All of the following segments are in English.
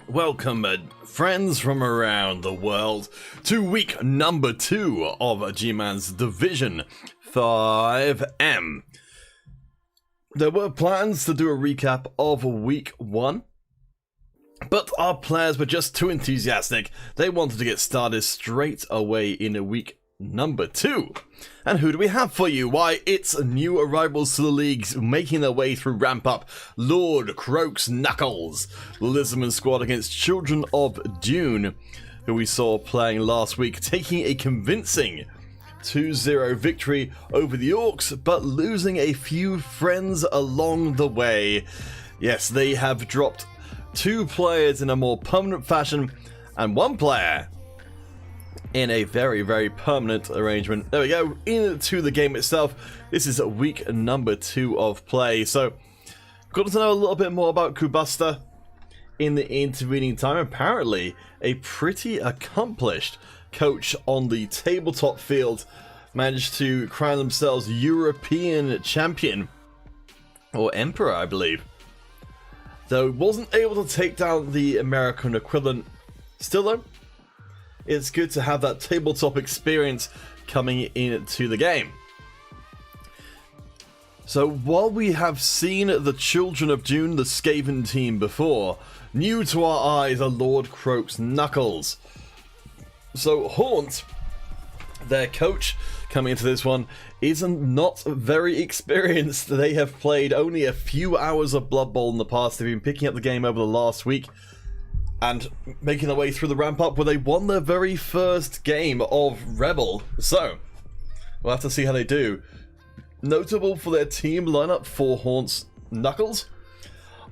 Welcome, friends from around the world, to week number 2 of G-Man's Division 5M. There were plans to do a recap of week 1, but our players were just too enthusiastic. They wanted to get started straight away in week number 2. And who do we have for you? Why, it's new arrivals to the leagues making their way through ramp up. Lord Kroaks Knuckles, the Lisbon squad against Children of Dune, who we saw playing last week, taking a convincing 2-0 victory over the Orcs, but losing a few friends along the way. Yes, they have dropped 2 players in a more permanent fashion, and 1 player in a very, very permanent arrangement. There we go, into the game itself. This is week number 2 of play. So, got to know a little bit more about Kubusta in the intervening time. Apparently, a pretty accomplished coach on the tabletop field managed to crown themselves European champion, or emperor, I believe. Though wasn't able to take down the American equivalent. Still though, it's good to have that tabletop experience coming into the game. So while we have seen the Children of Dune, the Skaven team before, new to our eyes are Lord Kroaks Knuckles. So Haunt, their coach, coming into this one, is not very experienced. They have played only a few hours of Blood Bowl in the past. They've been picking up the game over the last week and making their way through the ramp up where they won their very first game of REBBL. So, we'll have to see how they do. Notable for their team lineup for Haunt's Knuckles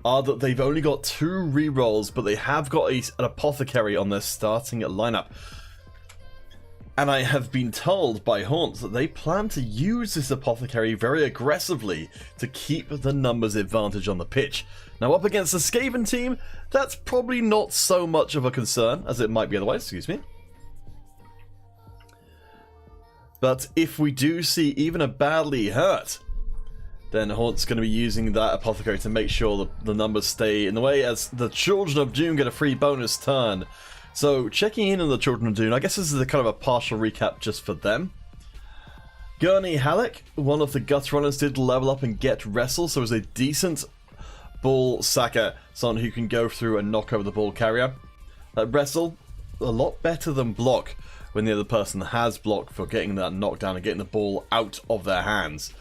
are that they've only got 2 rerolls, but they have got an apothecary on their starting lineup. And I have been told by Haunt that they plan to use this apothecary very aggressively to keep the numbers advantage on the pitch. Now up against the Skaven team, that's probably not so much of a concern as it might be otherwise, excuse me. But if we do see even a badly hurt, then Haunt's going to be using that apothecary to make sure the numbers stay in the way, as the Children of Dune get a free bonus turn. So checking in on the Children of Dune, I guess this is a kind of a partial recap just for them. Gurney Halleck, one of the Guts runners, did level up and get wrestle, so is a decent ball sacker, someone who can go through and knock over the ball carrier. Wrestle, a lot better than block when the other person has block for getting that knockdown and getting the ball out of their hands.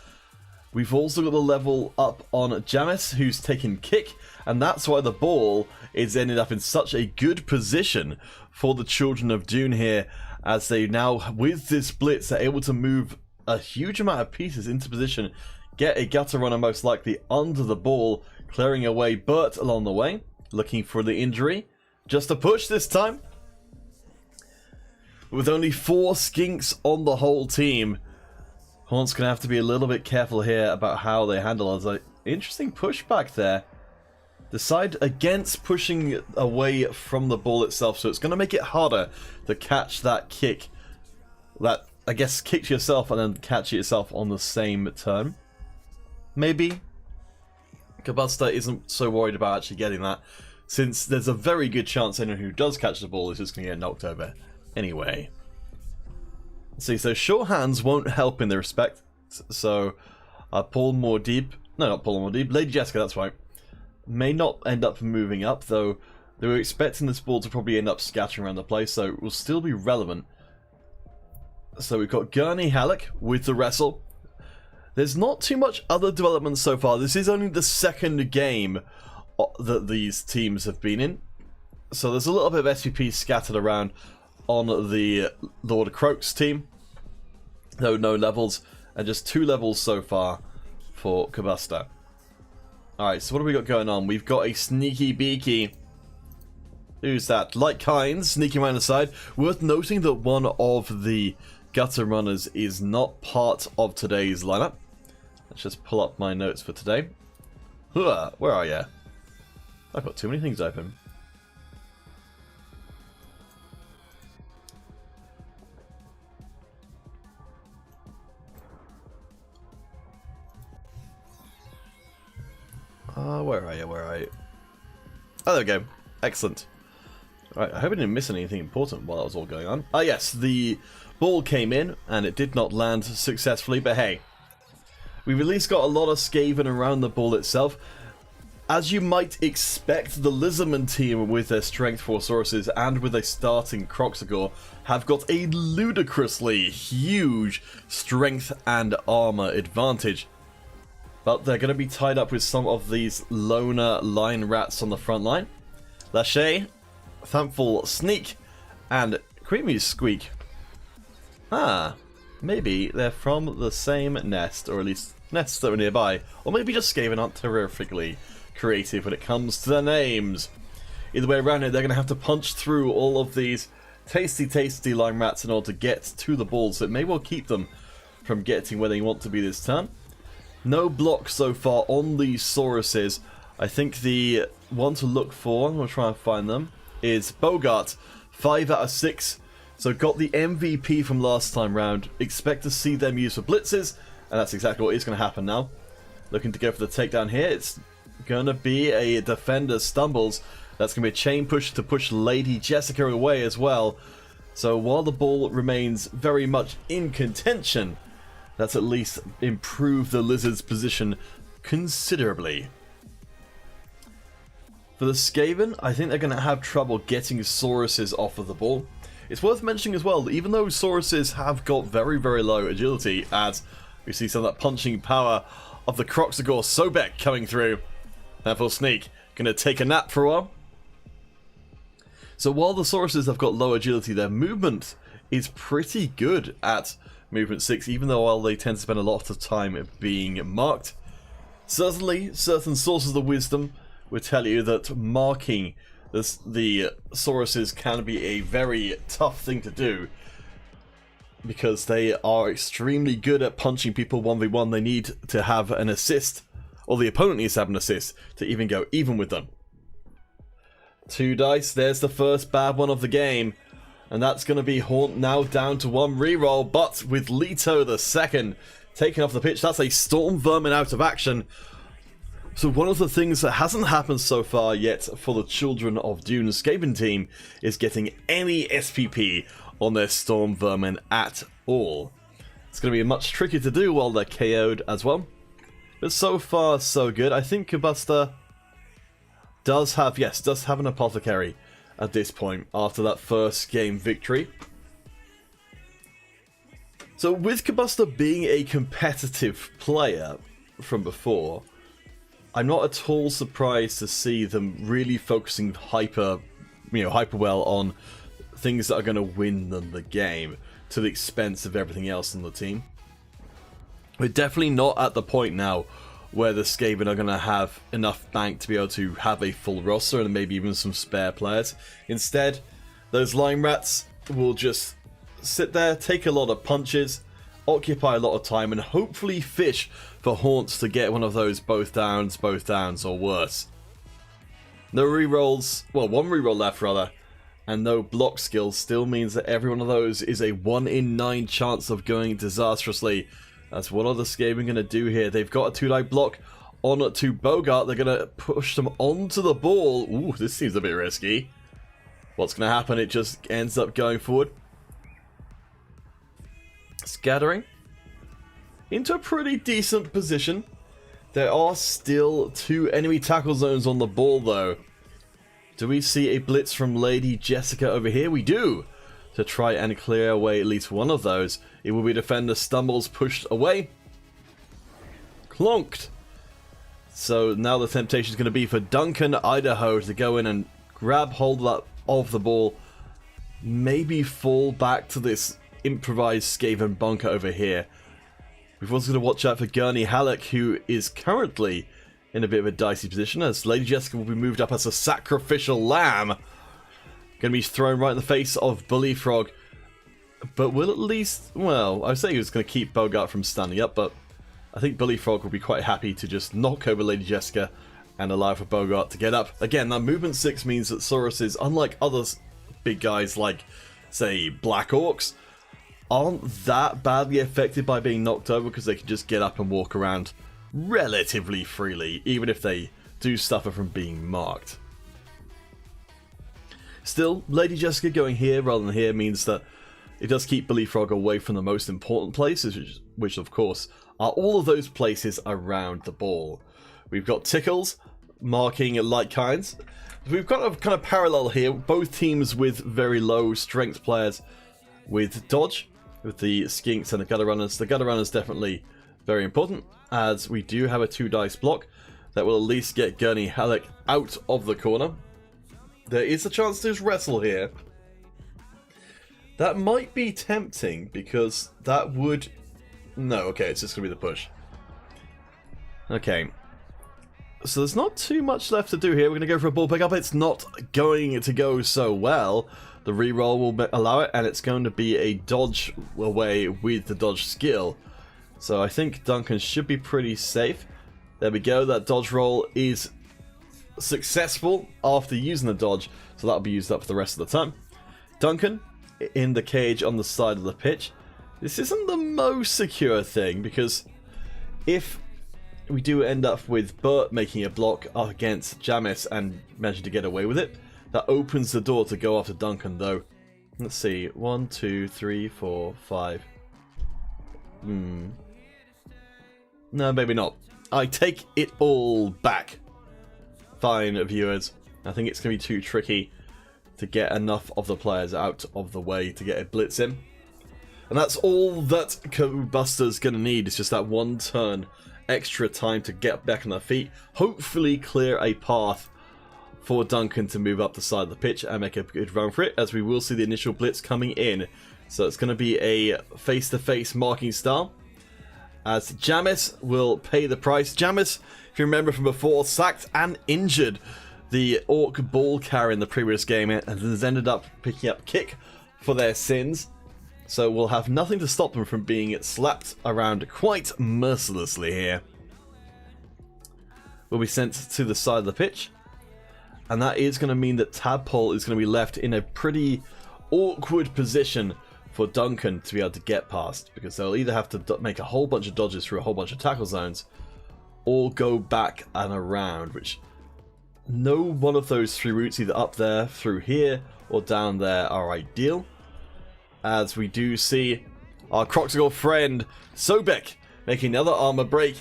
We've also got the level up on Jamis, who's taken kick, and that's why the ball is ended up in such a good position for the Children of Dune here, as they now, with this blitz, are able to move a huge amount of pieces into position, get a gutter runner most likely under the ball, clearing away Bert along the way, looking for the injury. Just a push this time. With only 4 skinks on the whole team, Haunt's going to have to be a little bit careful here about how they handle it. There's an interesting pushback there. Decide against pushing away from the ball itself, so it's going to make it harder to catch that kick. That, I guess, kick yourself and then catch it yourself on the same turn. Maybe. Kubusta isn't so worried about actually getting that, since there's a very good chance anyone who does catch the ball is just going to get knocked over anyway. See, so short hands won't help in the respect. So, Paul Mordeeb, no, not Paul Mordeeb, Lady Jessica, that's right, may not end up moving up, though They were expecting this ball to probably end up scattering around the place, so it will still be relevant. So we've got Gurney Halleck with the wrestle. There's not too much other development so far. This is only the second game that these teams have been in. So there's a little bit of SVP scattered around on the Lord of Kroaks team. No levels, and just 2 levels so far for Kabusta. Alright, so what have we got going on? We've got a Sneaky Beaky. Who's that? Like Kind, sneaking around the side. Worth noting that one of the Gutter Runners is not part of today's lineup. Let's just pull up my notes for today. Where are you? I've got too many things open. Where are you? Where are you? Oh, there we go. Excellent. Alright, I hope I didn't miss anything important while that was all going on. Ah, yes, the ball came in, and it did not land successfully, but hey. We've at least got a lot of Skaven around the ball itself. As you might expect, the Lizardman team with their Strength 4 sources and with a starting Kroaks Knuckles have got a ludicrously huge Strength and Armor advantage. But they're going to be tied up with some of these loner line rats on the front line. Lachey, Thankful Sneak, and Creamy Squeak. Ah, maybe they're from the same nest, or at least nests that are nearby. Or maybe just Skaven aren't terrifically creative when it comes to their names. Either way around it, they're going to have to punch through all of these tasty line rats in order to get to the ball, so it may well keep them from getting where they want to be this turn. No block so far on these Sauruses. I think the one to look for, I'm going to try and find them, is Bogart. 5 out of 6. So got the MVP from last time round. Expect to see them used for blitzes, and that's exactly what is going to happen now. Looking to go for the takedown here. It's going to be a defender stumbles. That's going to be a chain push to push Lady Jessica away as well. So while the ball remains very much in contention, that's at least improved the Lizard's position considerably. For the Skaven, I think they're going to have trouble getting Sauruses off of the ball. It's worth mentioning as well that even though Sauruses have got very low agility, as we see some of that punching power of the Kroaks Knuckles Sobek coming through. Thankful Sneak, going to take a nap for a while. So while the Sauruses have got low agility, their movement is pretty good at movement 6, even though while they tend to spend a lot of time being marked. Certainly, certain sources of wisdom would tell you that marking the Sauruses can be a very tough thing to do, because they are extremely good at punching people 1v1. They need to have an assist, or the opponent needs to have an assist, to even go even with them. 2 dice, there's the first bad one of the game. And that's going to be Haunt now down to 1 reroll, but with Leto the second taken off the pitch, that's a Storm Vermin out of action. So one of the things that hasn't happened so far yet for the Children of Dune Skaven team is getting any SPP on their Storm Vermin at all. It's going to be much trickier to do while they're KO'd as well. But so far, so good. I think Kabusta does have an Apothecary at this point, after that first game victory. So with Kabusta being a competitive player from before, I'm not at all surprised to see them really focusing hyper well on things that are going to win them the game to the expense of everything else on the team. We're definitely not at the point now where the Skaven are going to have enough bank to be able to have a full roster and maybe even some spare players. Instead, those line rats will just sit there, take a lot of punches, occupy a lot of time, and hopefully fish for Haunts to get one of those both downs, or worse. No rerolls, well, 1 reroll left rather, and no block skills still means that every one of those is a 1 in 9 chance of going disastrously. That's what are the Skaven going to do here. They've got a 2-die block on to Bogart. They're going to push them onto the ball. Ooh, this seems a bit risky. What's going to happen? It just ends up going forward. Scattering into a pretty decent position. There are still 2 enemy tackle zones on the ball though. Do we see a blitz from Lady Jessica over here? We do! To try and clear away at least one of those. It will be defender stumbles, pushed away. Clonked! So now the temptation is going to be for Duncan, Idaho to go in and grab hold of the ball. Maybe fall back to this improvised Skaven bunker over here. We've also got to watch out for Gurney Halleck, who is currently in a bit of a dicey position, as Lady Jessica will be moved up as a sacrificial lamb. Going to be thrown right in the face of Bully Frog. But will at least... Well, I was saying he was going to keep Bogart from standing up, but I think Bully Frog will be quite happy to just knock over Lady Jessica and allow for Bogart to get up. Again, that movement 6 means that Sauruses, unlike other big guys like, say, Black Orcs, aren't that badly affected by being knocked over because they can just get up and walk around relatively freely, even if they do suffer from being marked. Still, Lady Jessica going here rather than here means that it does keep Bully Frog away from the most important places, which of course are all of those places around the ball. We've got Tickles marking like kinds. We've got a kind of parallel here, both teams with very low strength players with dodge, with the Skinks and the Gutter Runners. The Gutter Runners definitely very important, as we do have a 2 dice block that will at least get Gurney Halleck out of the corner. There is a chance to wrestle here. That might be tempting, because that would... No, okay, it's just going to be the push. Okay. So there's not too much left to do here. We're going to go for a ball pickup. It's not going to go so well. The reroll will allow it, and it's going to be a dodge away with the dodge skill. So I think Duncan should be pretty safe. There we go. That dodge roll is successful after using the dodge, so that'll be used up for the rest of the time. Duncan in the cage on the side of the pitch. This isn't the most secure thing, because if we do end up with Bert making a block against Jamis and managing to get away with it, that opens the door to go after Duncan, though. Let's see. 1, 2, 3, 4, 5. No, maybe not. I take it all back. Fine, viewers. I think it's going to be too tricky to get enough of the players out of the way to get a blitz in. And that's all that Buster's going to need. It's just that one turn extra time to get back on their feet. Hopefully clear a path for Duncan to move up the side of the pitch and make a good run for it, as we will see the initial blitz coming in. So it's going to be a face-to-face marking style, as Jamis will pay the price. Jamis, if you remember from before, sacked and injured the Orc ball carrier in the previous game and has ended up picking up kick for their sins. So we'll have nothing to stop them from being slapped around quite mercilessly here. Will be sent to the side of the pitch. And that is going to mean that Tadpole is going to be left in a pretty awkward position for Duncan to be able to get past, because they'll either have to make a whole bunch of dodges through a whole bunch of tackle zones, or go back and around, which no one of those 3 routes, either up there, through here, or down there, are ideal. As we do see our Kroaks Knuckles friend Sobek making another armor break.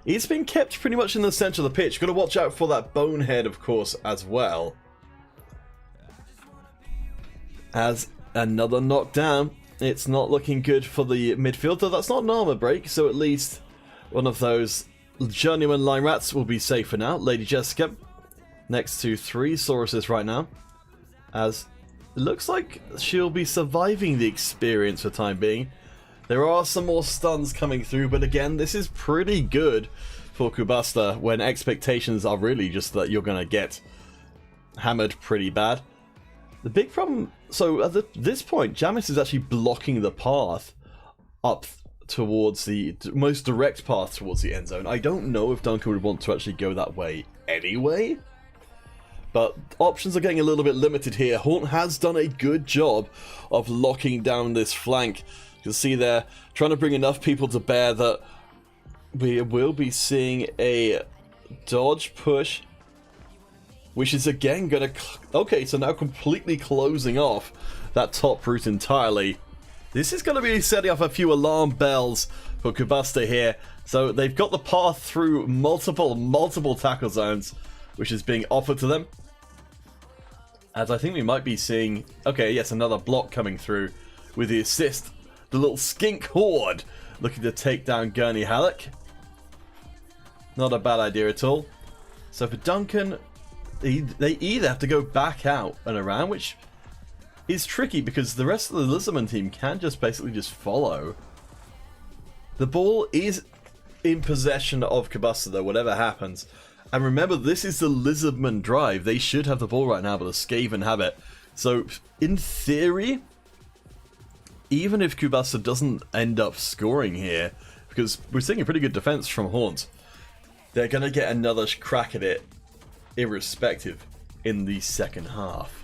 He's been kept pretty much in the center of the pitch. Got to watch out for that bonehead, of course, as well. As another knockdown. It's not looking good for the midfield, though that's not an armor break, so at least one of those journeyman line rats will be safe for now. Lady Jessica next to 3 Sauruses right now, as it looks like she'll be surviving the experience for the time being. There are some more stuns coming through, but again, this is pretty good for Kubasta when expectations are really just that you're going to get hammered pretty bad. The big problem, so at this point, Jamis is actually blocking the path up towards the most direct path towards the end zone. I don't know if Duncan would want to actually go that way anyway, but options are getting a little bit limited here. Haunt has done a good job of locking down this flank. You can see they're trying to bring enough people to bear that we will be seeing a dodge push, which is again going to... Okay, so now completely closing off that top route entirely. This is going to be setting off a few alarm bells for Kubasta here. So they've got the path through multiple tackle zones, which is being offered to them. As I think we might be seeing... Okay, yes, another block coming through with the assist. The little skink horde looking to take down Gurney Halleck. Not a bad idea at all. So for Duncan, they either have to go back out and around, which is tricky because the rest of the Lizardman team can just basically just follow. The ball is in possession of Kabusta though, whatever happens. And remember, this is the Lizardman drive. They should have the ball right now, but the Skaven have it. So, in theory, even if Kabusta doesn't end up scoring here, because we're seeing a pretty good defense from Haunt, they're going to get another crack at it, irrespective, in the second half.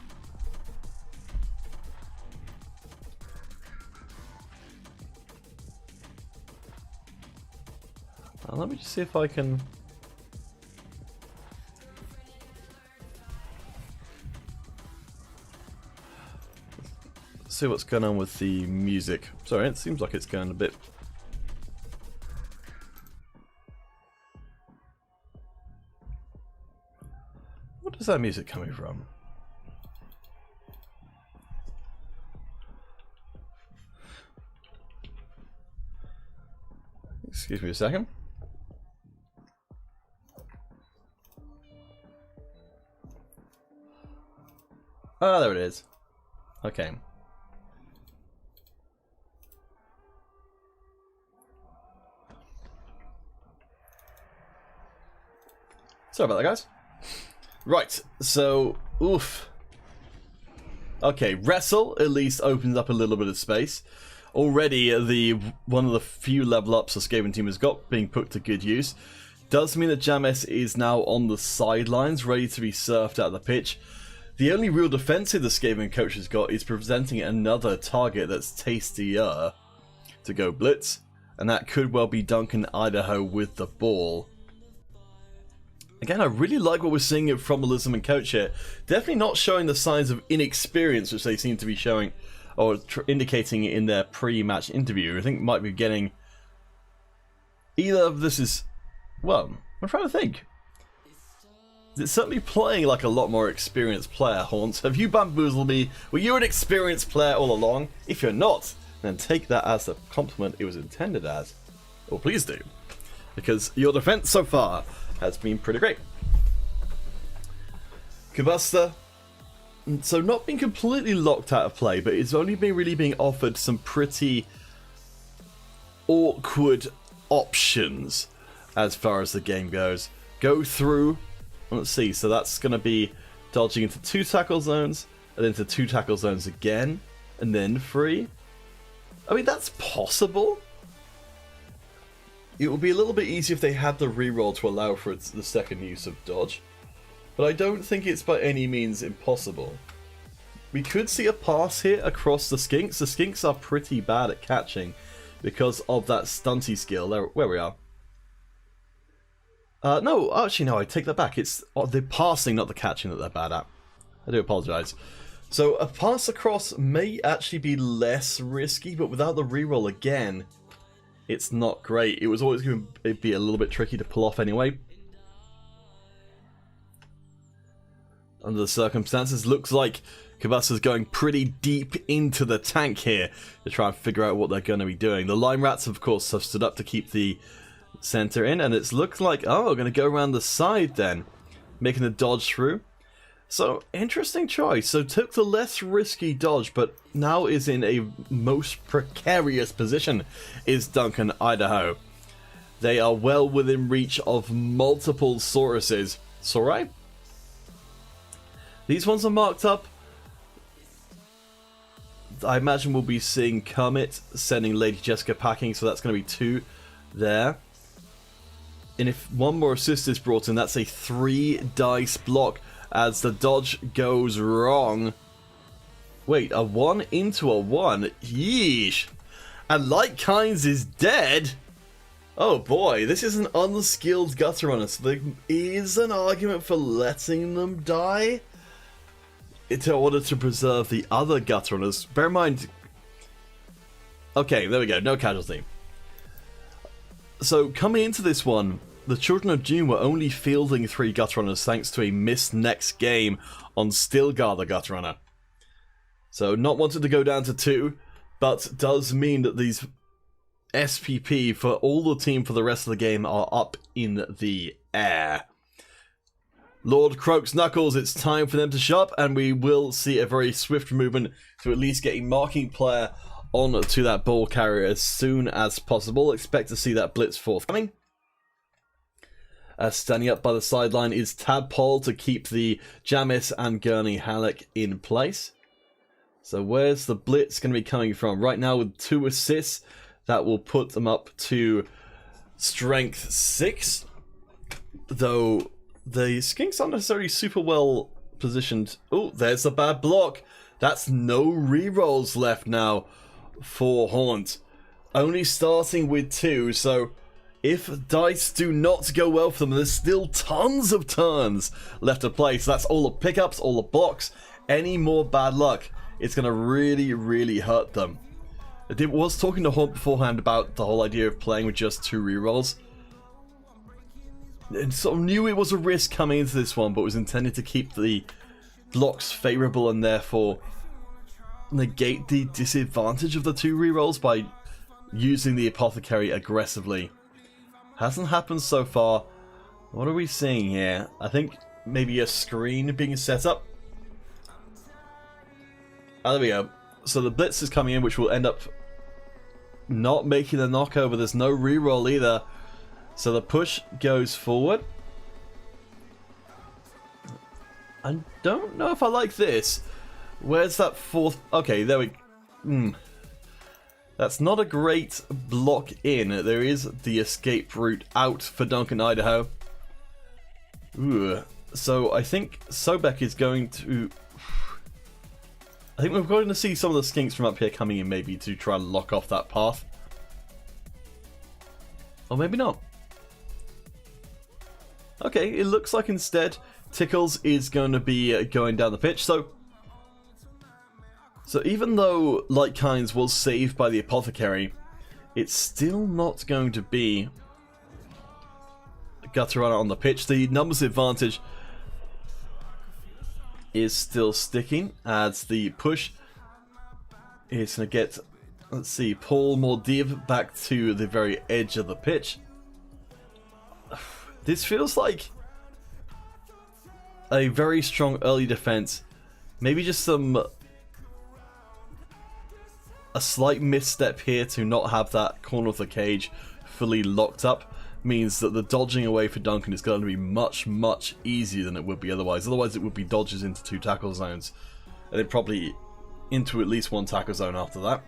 Let me just see if I can... see what's going on with the music. Sorry, it seems like it's going a bit... What is that music coming from? Excuse me a second. Ah, there it is. Okay. Sorry about that, guys. Right, so, oof. Okay, Wrestle at least opens up a little bit of space. Already, one of the few level ups the Skaven team has got being put to good use. Does mean that James is now on the sidelines, ready to be surfed out of the pitch. The only real defensive the Skaven coach has got is presenting another target that's tastier to go blitz. And that could well be Duncan Idaho with the ball. Again, I really like what we're seeing from the Lizardman coach here. Definitely not showing the signs of inexperience which they seem to be showing or indicating in their pre-match interview. I think might be getting... Either of this is... Well, I'm trying to think. It's certainly playing like a lot more experienced player, Haunts. Have you bamboozled me? Were you an experienced player all along? If you're not, then take that as the compliment it was intended as. Or please do. Because your defense so far has been pretty great. Kabusta, so not being completely locked out of play, but it's only been really being offered some pretty awkward options as far as the game goes. Go through, let's see, so that's going to be dodging into 2 tackle zones, and into 2 tackle zones again, and then free. I mean, that's possible. It would be a little bit easier if they had the reroll to allow for the second use of dodge, but I don't think it's by any means impossible. We could see a pass here across the Skinks. The Skinks are pretty bad at catching because of that stunty skill. There, where we are. No, actually no, I take that back. It's the passing, not the catching that they're bad at. I do apologise. So a pass across may actually be less risky, but without the reroll again, it's not great. It was always going to be a little bit tricky to pull off anyway. Under the circumstances, looks like Kabusta's going pretty deep into the tank here to try and figure out what they're going to be doing. The Lime Rats, of course, have stood up to keep the center in, and it looks like, oh, we're going to go around the side then, making the dodge through. So, interesting choice. So, took the less risky dodge, but now is in a most precarious position, is Duncan Idaho. They are well within reach of multiple Sauruses. Saurai? These ones are marked up. I imagine we'll be seeing Kermit sending Lady Jessica packing, so that's going to be 2 there. And if one more assist is brought in, that's a 3 dice block as the dodge goes wrong. Wait, a 1 into a 1? Yeesh. And Light Kinds is dead? Oh boy, this is an unskilled gutter runner, so there is an argument for letting them die in order to preserve the other gutter runners. Bear in mind... Okay, there we go, no casualty. So coming into this one, the Children of Dune were only fielding 3 Gutter Runners thanks to a missed next game on Stilgar the Gutter Runner. So not wanted to go down to 2, but does mean that these SPP for all the team for the rest of the game are up in the air. Lord Kroaks Knuckles, it's time for them to show up, and we will see a very swift movement to at least get a marking player on to that ball carrier as soon as possible. Expect to see that blitz forthcoming. Standing up by the sideline is Tadpole to keep the Jamis and Gurney Halleck in place. So where's the blitz going to be coming from? Right now with 2 assists, that will put them up to strength 6. Though the Skinks aren't necessarily super well positioned. Oh, there's a bad block. That's no rerolls left now for Haunt. Only starting with 2, so if dice do not go well for them, there's still tons of turns left to play. So that's all the pickups, all the blocks. Any more bad luck, it's going to really, really hurt them. I was talking to Haunt beforehand about the whole idea of playing with just 2 rerolls. And sort of knew it was a risk coming into this one, but was intended to keep the blocks favourable and therefore negate the disadvantage of the 2 rerolls by using the Apothecary aggressively. Hasn't happened so far. What are we seeing here? I think maybe a screen being set up. Oh, there we go. So the blitz is coming in, which will end up not making the knockover. There's no reroll either. So the push goes forward. I don't know if I like this. Where's that 4th? Okay, there we... That's not a great block in. There is the escape route out for Duncan, Idaho. Ooh. So I think Sobek is going to... I think we're going to see some of the Skinks from up here coming in maybe to try and lock off that path. Or maybe not. Okay, it looks like instead Tickles is going to be going down the pitch. So even though Lightkines was saved by the Apothecary, it's still not going to be a Gutter Runner on the pitch. The numbers advantage is still sticking as the push is going to get, let's see, Paul Mordiv back to the very edge of the pitch. This feels like a very strong early defense. Maybe just a slight misstep here to not have that corner of the cage fully locked up means that the dodging away for Duncan is going to be much, much easier than it would be otherwise. Otherwise it would be dodges into 2 tackle zones and then probably into at least 1 tackle zone after that.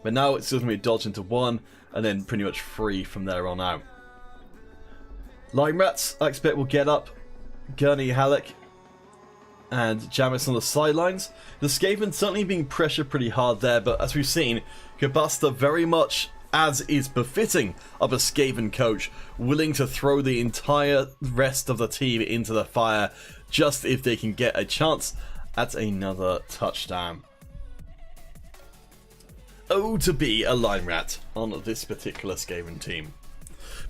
But now it's going to be a dodge into 1 and then pretty much free from there on out. Lime Rats, I expect, will get up. Gurney Halleck and Jamis on the sidelines. The Skaven certainly being pressured pretty hard there, but as we've seen, Kabusta very much, as is befitting of a Skaven coach, willing to throw the entire rest of the team into the fire just if they can get a chance at another touchdown. Oh, to be a Lime Rat on this particular Skaven team.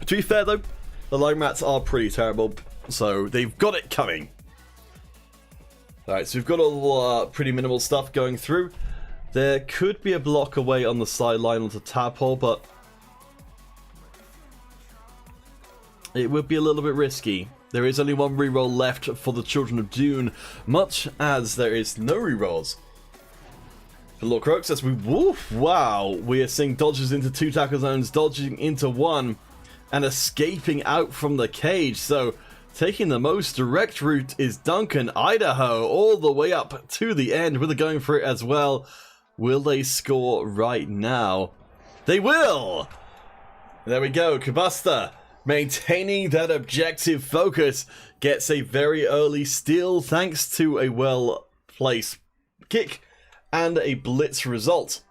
But to be fair though, the Lime Rats are pretty terrible, so they've got it coming. Alright, so we've got all pretty minimal stuff going through. There could be a block away on the sideline onto Tadpole, but it would be a little bit risky. There is only 1 reroll left for the Children of Dune, much as there is no rerolls for Lord Kroaks as we... Woof! Wow! We are seeing dodges into 2 tackle zones, dodging into 1, and escaping out from the cage. So taking the most direct route is Duncan, Idaho, all the way up to the end with the going for it as well. Will they score right now? They will! There we go, Kabusta, maintaining that objective focus, gets a very early steal thanks to a well-placed kick and a blitz result.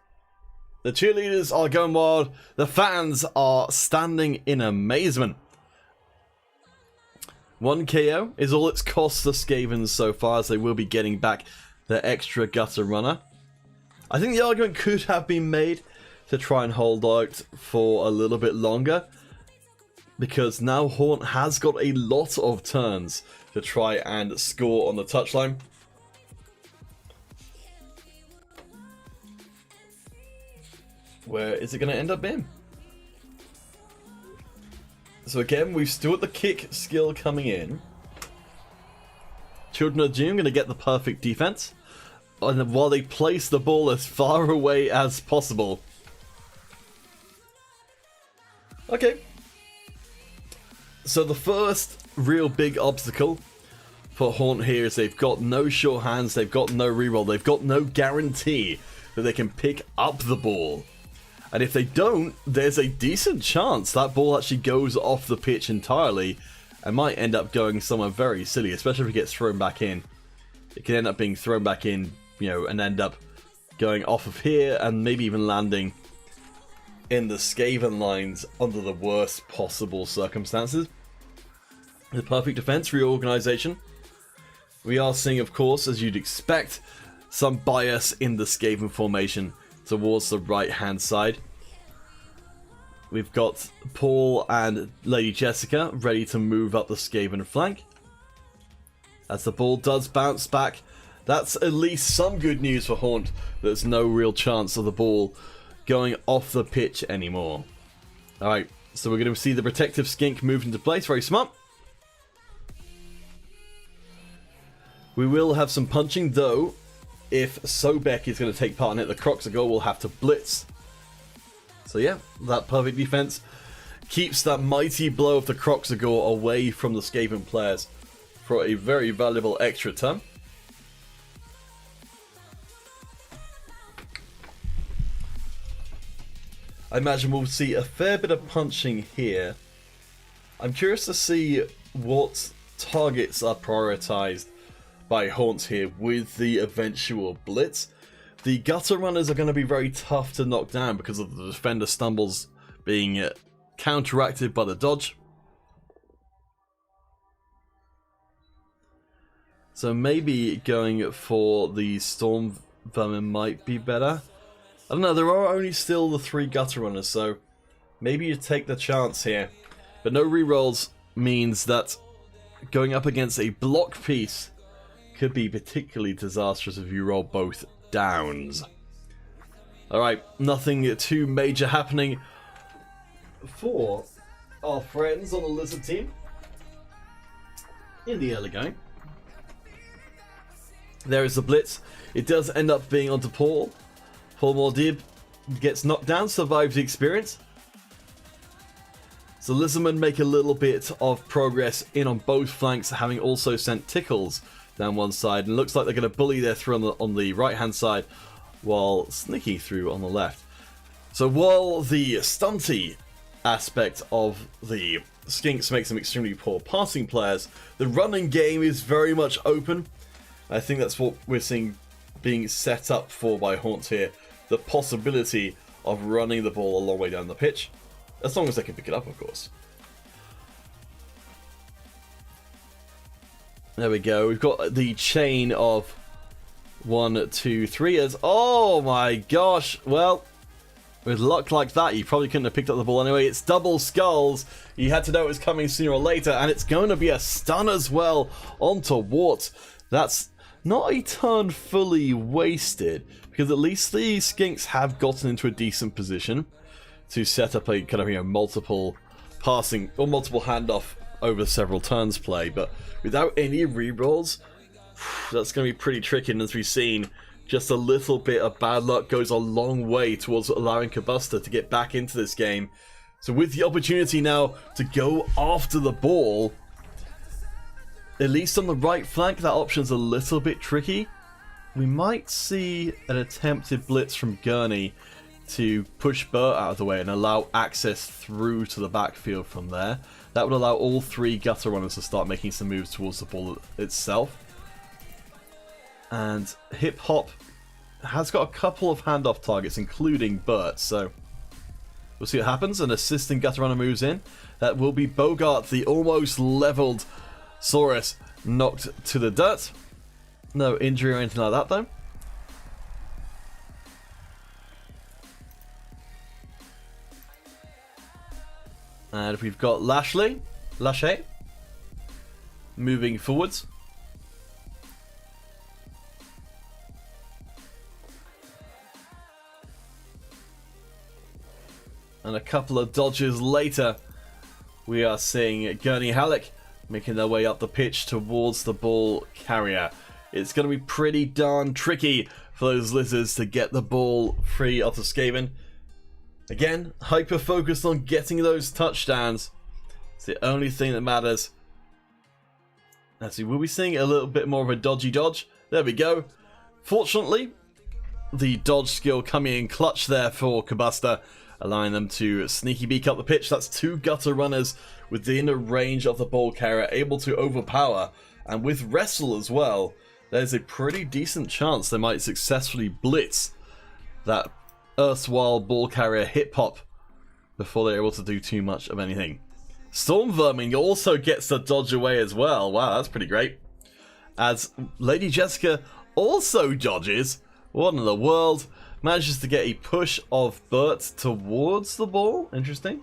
The cheerleaders are going wild, the fans are standing in amazement. 1 KO is all it's cost the Skavens so far, as they will be getting back their extra Gutter Runner. I think the argument could have been made to try and hold out for a little bit longer, because now Haunt has got a lot of turns to try and score on the touchline. Where is it going to end up being? So again, we've still got the kick skill coming in. Children of Dune going to get the perfect defense, and while they place the ball as far away as possible. Okay. So the first real big obstacle for Haunt here is they've got no sure hands, they've got no reroll, they've got no guarantee that they can pick up the ball. And if they don't, there's a decent chance that ball actually goes off the pitch entirely and might end up going somewhere very silly, especially if it gets thrown back in. It can end up being thrown back in, you know, and end up going off of here and maybe even landing in the Skaven lines under the worst possible circumstances. The perfect defense reorganization. We are seeing, of course, as you'd expect, some bias in the Skaven formation towards the right-hand side. We've got Paul and Lady Jessica ready to move up the Skaven flank. As the ball does bounce back, that's at least some good news for Haunt. There's no real chance of the ball going off the pitch anymore. Alright, so we're going to see the protective skink move into place. Very smart. We will have some punching, though. If Sobek is going to take part in it, the Kroaks Knuckles will have to blitz. So yeah, that perfect defense keeps that mighty blow of the Kroaks Knuckles away from the Skaven players for a very valuable extra turn. I imagine we'll see a fair bit of punching here. I'm curious to see what targets are prioritized by Haunt here with the eventual blitz. The gutter runners are going to be very tough to knock down because of the defender stumbles being counteracted by the dodge. So maybe going for the storm vermin might be better. I don't know, there are only still the 3 gutter runners, so maybe you take the chance here. But no rerolls means that going up against a block piece could be particularly disastrous if you roll both downs. Alright, nothing too major happening for our friends on the Lizard team in the early going. There is the blitz. It does end up being onto Paul. Paul Mordib gets knocked down, survives the experience. So Lizardmen make a little bit of progress in on both flanks, having also sent Tickles down one side, and looks like they're going to bully their through on the right hand side while sneaking through on the left. So while the stunty aspect of the Skinks makes them extremely poor passing players, the running game is very much open. I think that's what we're seeing being set up for by Haunt here. The possibility of running the ball a long way down the pitch, as long as they can pick it up, of course. There we go. We've got the chain of 1, 2, 3 as... Oh my gosh. Well, with luck like that, you probably couldn't have picked up the ball anyway. It's double skulls. You had to know it was coming sooner or later, and it's going to be a stun as well onto Wart. That's not a turn fully wasted, because at least the Skinks have gotten into a decent position to set up a kind of, you know, multiple passing or multiple handoff over several turns play, but without any rerolls, that's going to be pretty tricky. And as we've seen, just a little bit of bad luck goes a long way towards allowing Kabusta to get back into this game. So with the opportunity now to go after the ball, at least on the right flank, that option's a little bit tricky. We might see an attempted blitz from Gurney to push Burt out of the way and allow access through to the backfield from there. That would allow all 3 gutter runners to start making some moves towards the ball itself. And Hip Hop has got a couple of handoff targets, including Burt, so we'll see what happens. An assisting gutter runner moves in. That will be Bogart, the almost leveled Saurus, knocked to the dirt. No injury or anything like that, though. And we've got Lachey moving forwards. And a couple of dodges later, we are seeing Gurney Halleck making their way up the pitch towards the ball carrier. It's going to be pretty darn tricky for those lizards to get the ball free of the Skaven. Again, hyper focused on getting those touchdowns. It's the only thing that matters. Let's see, we'll be seeing a little bit more of a dodgy dodge. There we go. Fortunately, the dodge skill coming in clutch there for Kabusta, allowing them to sneaky beak up the pitch. That's two gutter runners within a range of the ball carrier, able to overpower. And with wrestle as well, there's a pretty decent chance they might successfully blitz that erstwhile ball carrier hit pop before they're able to do too much of anything. Storm Vermin also gets the dodge away as well. Wow, that's pretty great. As Lady Jessica also dodges. What in the world? Manages to get a push of Bert towards the ball. Interesting.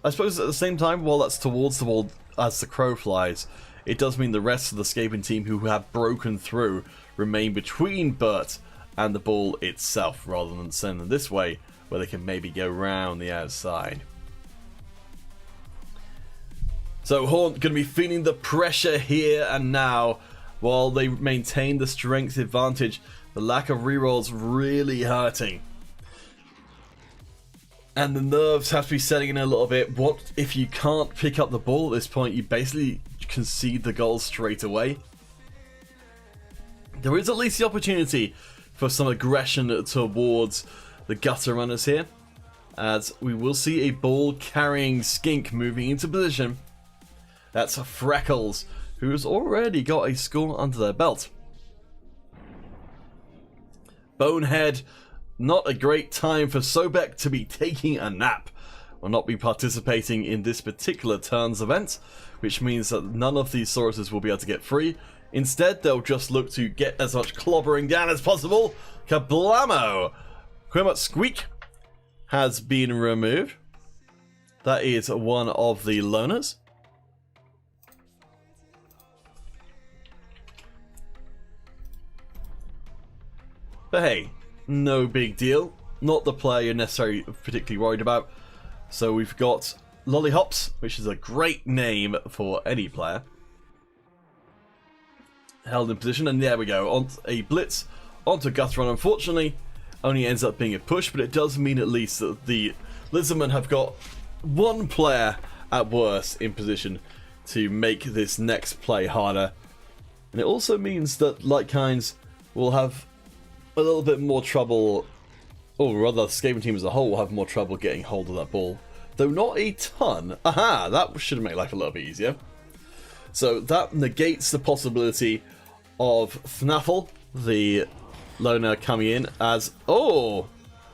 I suppose at the same time, while that's towards the ball as the crow flies, it does mean the rest of the Skaven team who have broken through remain between Bert and the ball itself, rather than send them this way, where they can maybe go round the outside. So Haunt going to be feeling the pressure here and now, while they maintain the strength advantage. The lack of rerolls really hurting. And the nerves have to be setting in a little bit. What if you can't pick up the ball at this point? You basically concede the goal straight away. There is at least the opportunity for some aggression towards the gutter runners here, as we will see a ball carrying skink moving into position. That's Freckles, who's already got a score under their belt. Bonehead, not a great time for Sobek to be taking a nap. Will not be participating in this particular turn's event, which means that none of these sources will be able to get free. Instead, they'll just look to get as much clobbering down as possible. Kablamo! Quimut Squeak has been removed. That is one of the loners. But hey, no big deal. Not the player you're necessarily particularly worried about. So we've got Lollyhops, which is a great name for any player. Held in position, and there we go. On a blitz, onto Guthron. Unfortunately, only ends up being a push, but it does mean at least that the Lizardmen have got one player at worst in position to make this next play harder. And it also means that Lightkinds will have a little bit more trouble, or rather the Skaven team as a whole will have more trouble getting hold of that ball, though not a ton. Aha, that should make life a little bit easier. So that negates the possibility of Thnaffle, the loner, coming in as, oh,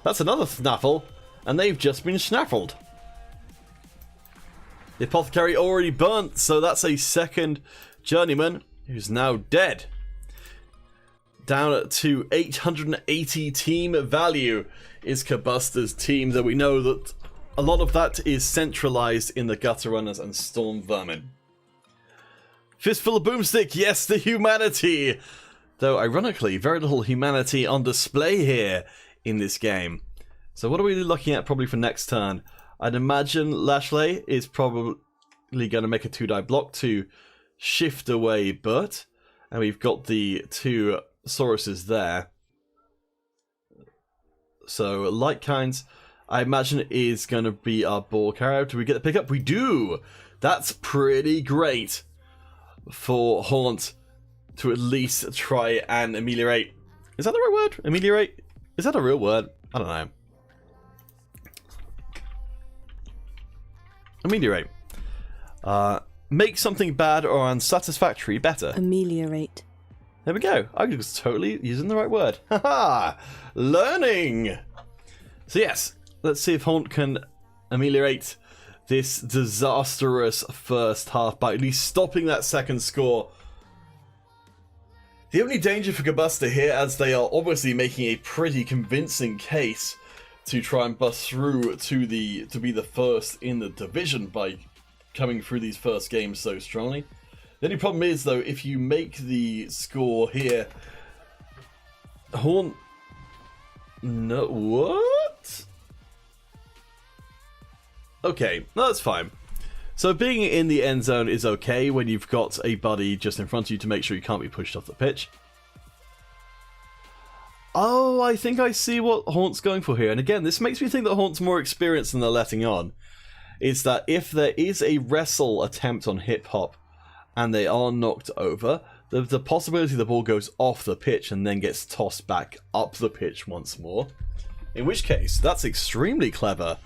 that's another Thnaffle, and they've just been snaffled. The Apothecary already burnt, so that's a second journeyman who's now dead. Down to 880 team value is Kabusta's team, though we know that a lot of that is centralized in the Gutter Runners and Storm Vermin. Fistful of Boomstick, yes, the humanity! Though, ironically, very little humanity on display here in this game. So what are we looking at probably for next turn? I'd imagine Lachey is probably going to make a 2-die block to shift away Bert. And we've got the two Sauruses there. So Lightkinds, I imagine, is going to be our ball carrier. Do we get the pickup? We do! That's pretty great for Haunt to at least try and ameliorate. Is that the right word? Ameliorate? Is that a real word? I don't know. Ameliorate. Make something bad or unsatisfactory better. Ameliorate. There we go. I was totally using the right word. Haha! Learning! So yes, let's see if Haunt can ameliorate this disastrous first half by at least stopping that second score. The only danger for Kabusta here, as they are obviously making a pretty convincing case to try and bust through to be the first in the division by coming through these first games so strongly. The only problem is, though, if you make the score here, Horn... No, what? Okay, that's fine. So being in the end zone is okay when you've got a buddy just in front of you to make sure you can't be pushed off the pitch. Oh, I think I see what Haunt's going for here. And again, this makes me think that Haunt's more experienced than they're letting on. Is that if there is a wrestle attempt on Hip Hop and they are knocked over, the possibility the ball goes off the pitch and then gets tossed back up the pitch once more. In which case, that's extremely clever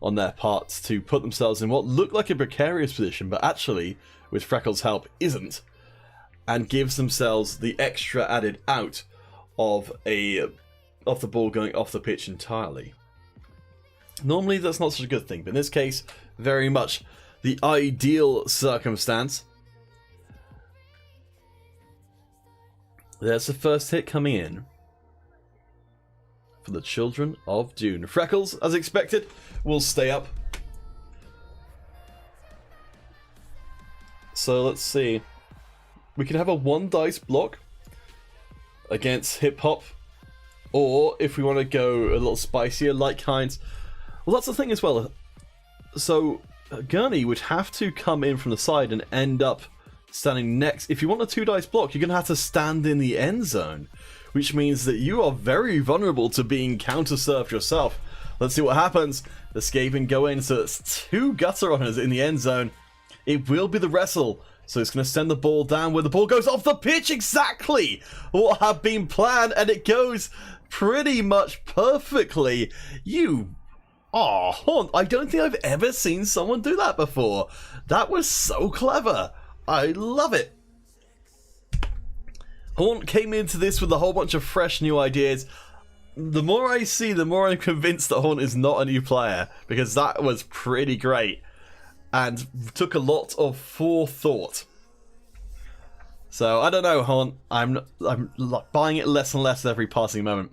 on their part to put themselves in what looked like a precarious position, but actually, with Freckles' help, isn't, and gives themselves the extra added out of the ball going off the pitch entirely. Normally, that's not such a good thing, but in this case, very much the ideal circumstance. There's the first hit coming in for the Children of Dune. Freckles, as expected, will stay up. So let's see. We can have a 1 dice block against Hip Hop, or if we want to go a little spicier, like Heinz. Well, that's the thing as well. So Gurney would have to come in from the side and end up standing next. If you want a 2 dice block, you're going to have to stand in the end zone, which means that you are very vulnerable to being counter-surfed yourself. Let's see what happens. The Skaven go in, so it's 2 gutter runners in the end zone. It will be the wrestle, so it's going to send the ball down where the ball goes off the pitch. Exactly what had been planned, and it goes pretty much perfectly. Haunt, I don't think I've ever seen someone do that before. That was so clever. I love it. Haunt came into this with a whole bunch of fresh new ideas. The more I see, the more I'm convinced that Haunt is not a new player, because that was pretty great and took a lot of forethought. So I don't know, Haunt. I'm buying it less and less every passing moment.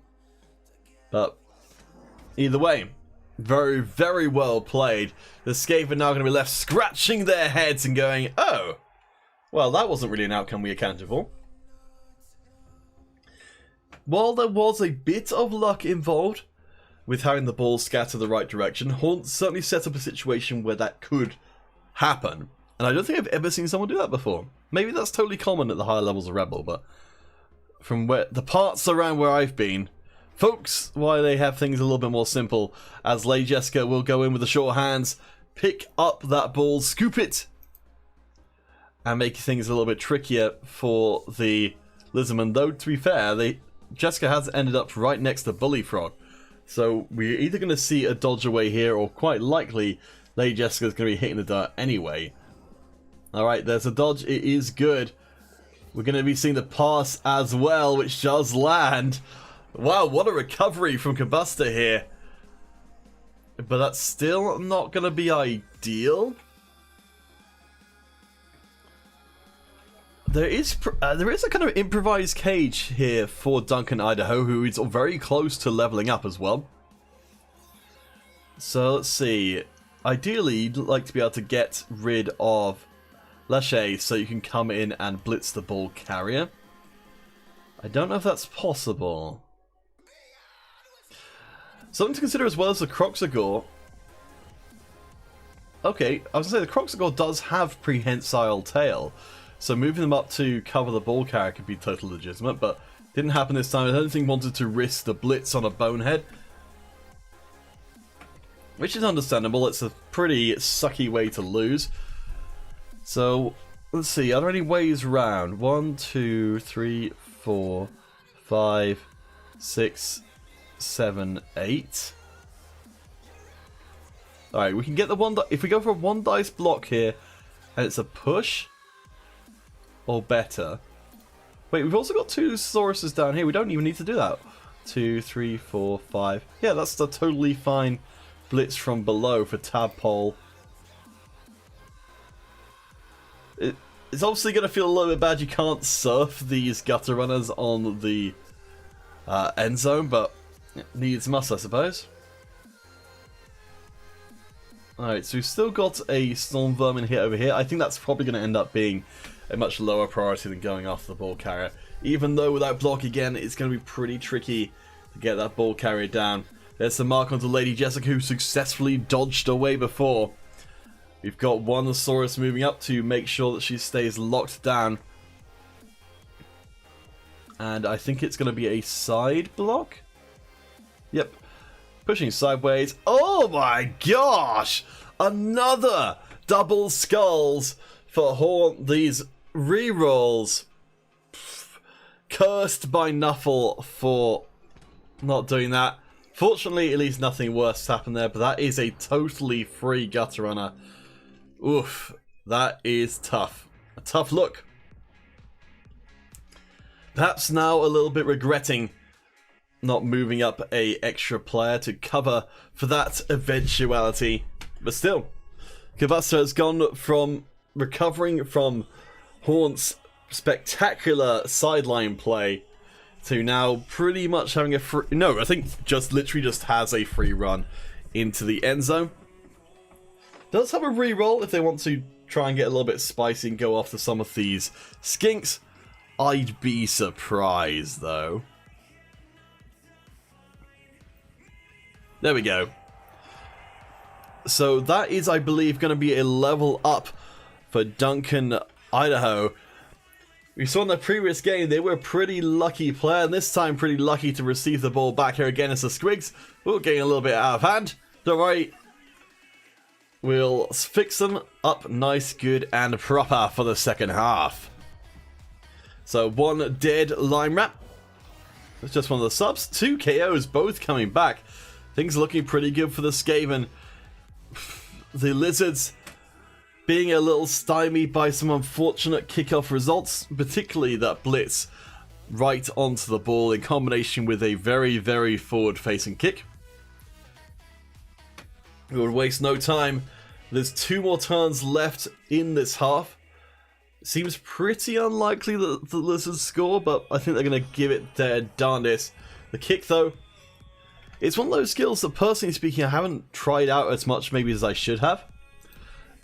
But either way, very, very well played. The Skaven now going to be left scratching their heads and going, oh, well, that wasn't really an outcome we accounted for. While there was a bit of luck involved with having the ball scatter the right direction, Haunt certainly set up a situation where that could happen. And I don't think I've ever seen someone do that before. Maybe that's totally common at the higher levels of REBBL, but from where the parts around where I've been, folks, why they have things a little bit more simple, as Lady Jessica will go in with the short hands, pick up that ball, scoop it, and make things a little bit trickier for the Lizardman. Though, to be fair, Jessica has ended up right next to Bully Frog. So we're either going to see a dodge away here, or quite likely Lady Jessica's going to be hitting the dirt anyway. Alright, there's a dodge. It is good. We're going to be seeing the pass as well, which does land. Wow, what a recovery from Combustor here. But that's still not going to be ideal. There is a kind of improvised cage here for Duncan Idaho, who is very close to leveling up as well. So let's see. Ideally, you'd like to be able to get rid of Lachey so you can come in and blitz the ball carrier. I don't know if that's possible. Something to consider as well as the Kroaks Knuckles. Okay, I was going to say the Kroaks Knuckles does have prehensile tail, so moving them up to cover the ball carrier could be totally legitimate, but didn't happen this time. I don't think wanted to risk the blitz on a bonehead, which is understandable. It's a pretty sucky way to lose. So let's see, are there any ways around? 1, 2, 3, 4, 5, 6, 7, 8. Alright, we can get the one. If we go for a 1 dice block here, and it's a push, or better. Wait, we've also got 2 Sauruses down here. We don't even need to do that. 2, 3, 4, 5. Yeah, that's a totally fine blitz from below for Tadpole. It's obviously going to feel a little bit bad you can't surf these gutter runners on the end zone, but it needs must, I suppose. Alright, so we've still got a Storm Vermin hit over here. I think that's probably going to end up being a much lower priority than going after the ball carrier. Even though with that block again, it's going to be pretty tricky to get that ball carrier down. There's the mark onto Lady Jessica, who successfully dodged away before. We've got one Saurus moving up to make sure that she stays locked down. And I think it's going to be a side block. Yep. Pushing sideways. Oh my gosh! Another double skulls for Haunt. These rerolls. Cursed by Nuffle for not doing that. Fortunately, at least nothing worse happened there, but that is a totally free Gutter Runner. Oof, that is tough. A tough look. Perhaps now a little bit regretting not moving up a extra player to cover for that eventuality. But still, Kavasta has gone from recovering from Haunt's spectacular sideline play to now pretty much having a free... No, I think just literally just has a free run into the end zone. Does have a reroll if they want to try and get a little bit spicy and go after some of these skinks. I'd be surprised, though. There we go. So that is, I believe, going to be a level up for Duncan, Idaho. We saw in the previous game, they were a pretty lucky player, and this time pretty lucky to receive the ball back here again as the Squigs. We're getting a little bit out of hand. Don't worry. We'll fix them up nice, good, and proper for the second half. So one dead Lime Rat. That's just one of the subs. 2 KOs, both coming back. Things looking pretty good for the Skaven. The Lizards being a little stymied by some unfortunate kickoff results, particularly that blitz right onto the ball in combination with a very, very forward-facing kick. We would waste no time. There's 2 more turns left in this half. Seems pretty unlikely that the Lizards score, but I think they're going to give it their darndest. The kick, though, it's one of those skills that, personally speaking, I haven't tried out as much maybe as I should have.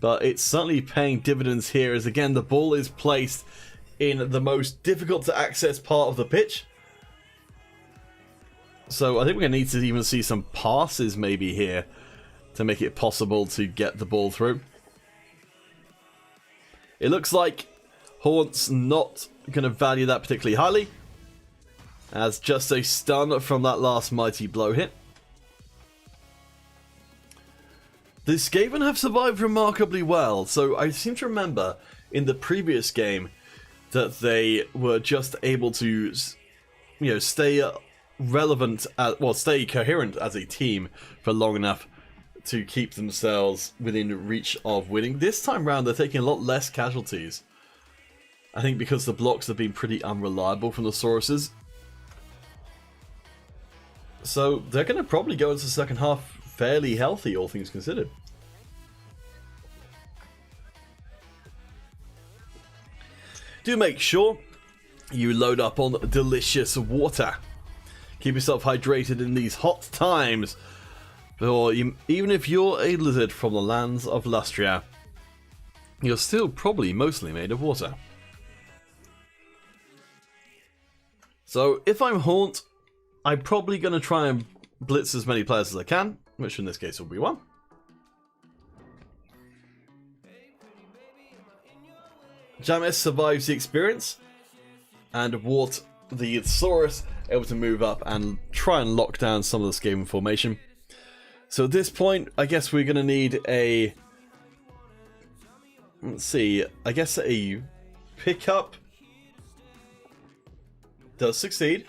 But it's certainly paying dividends here, as again, the ball is placed in the most difficult to access part of the pitch. So I think we're going to need to even see some passes maybe here to make it possible to get the ball through. It looks like Haunt's not going to value that particularly highly, as just a stun from that last mighty blow hit. The Skaven have survived remarkably well, so I seem to remember in the previous game that they were just able to, you know, stay relevant, stay coherent as a team for long enough to keep themselves within reach of winning. This time round, they're taking a lot less casualties. I think because the blocks have been pretty unreliable from the Sauruses. So they're going to probably go into the second half fairly healthy, all things considered. Do make sure you load up on delicious water. Keep yourself hydrated in these hot times. Or even if you're a lizard from the lands of Lustria, you're still probably mostly made of water. So if I'm Haunt, I'm probably going to try and blitz as many players as I can, which in this case will be 1. Jamis survives the experience, and Wart, the Saurus, able to move up and try and lock down some of the Skaven formation. So at this point, I guess we're going to need a... Let's see, I guess a pickup does succeed.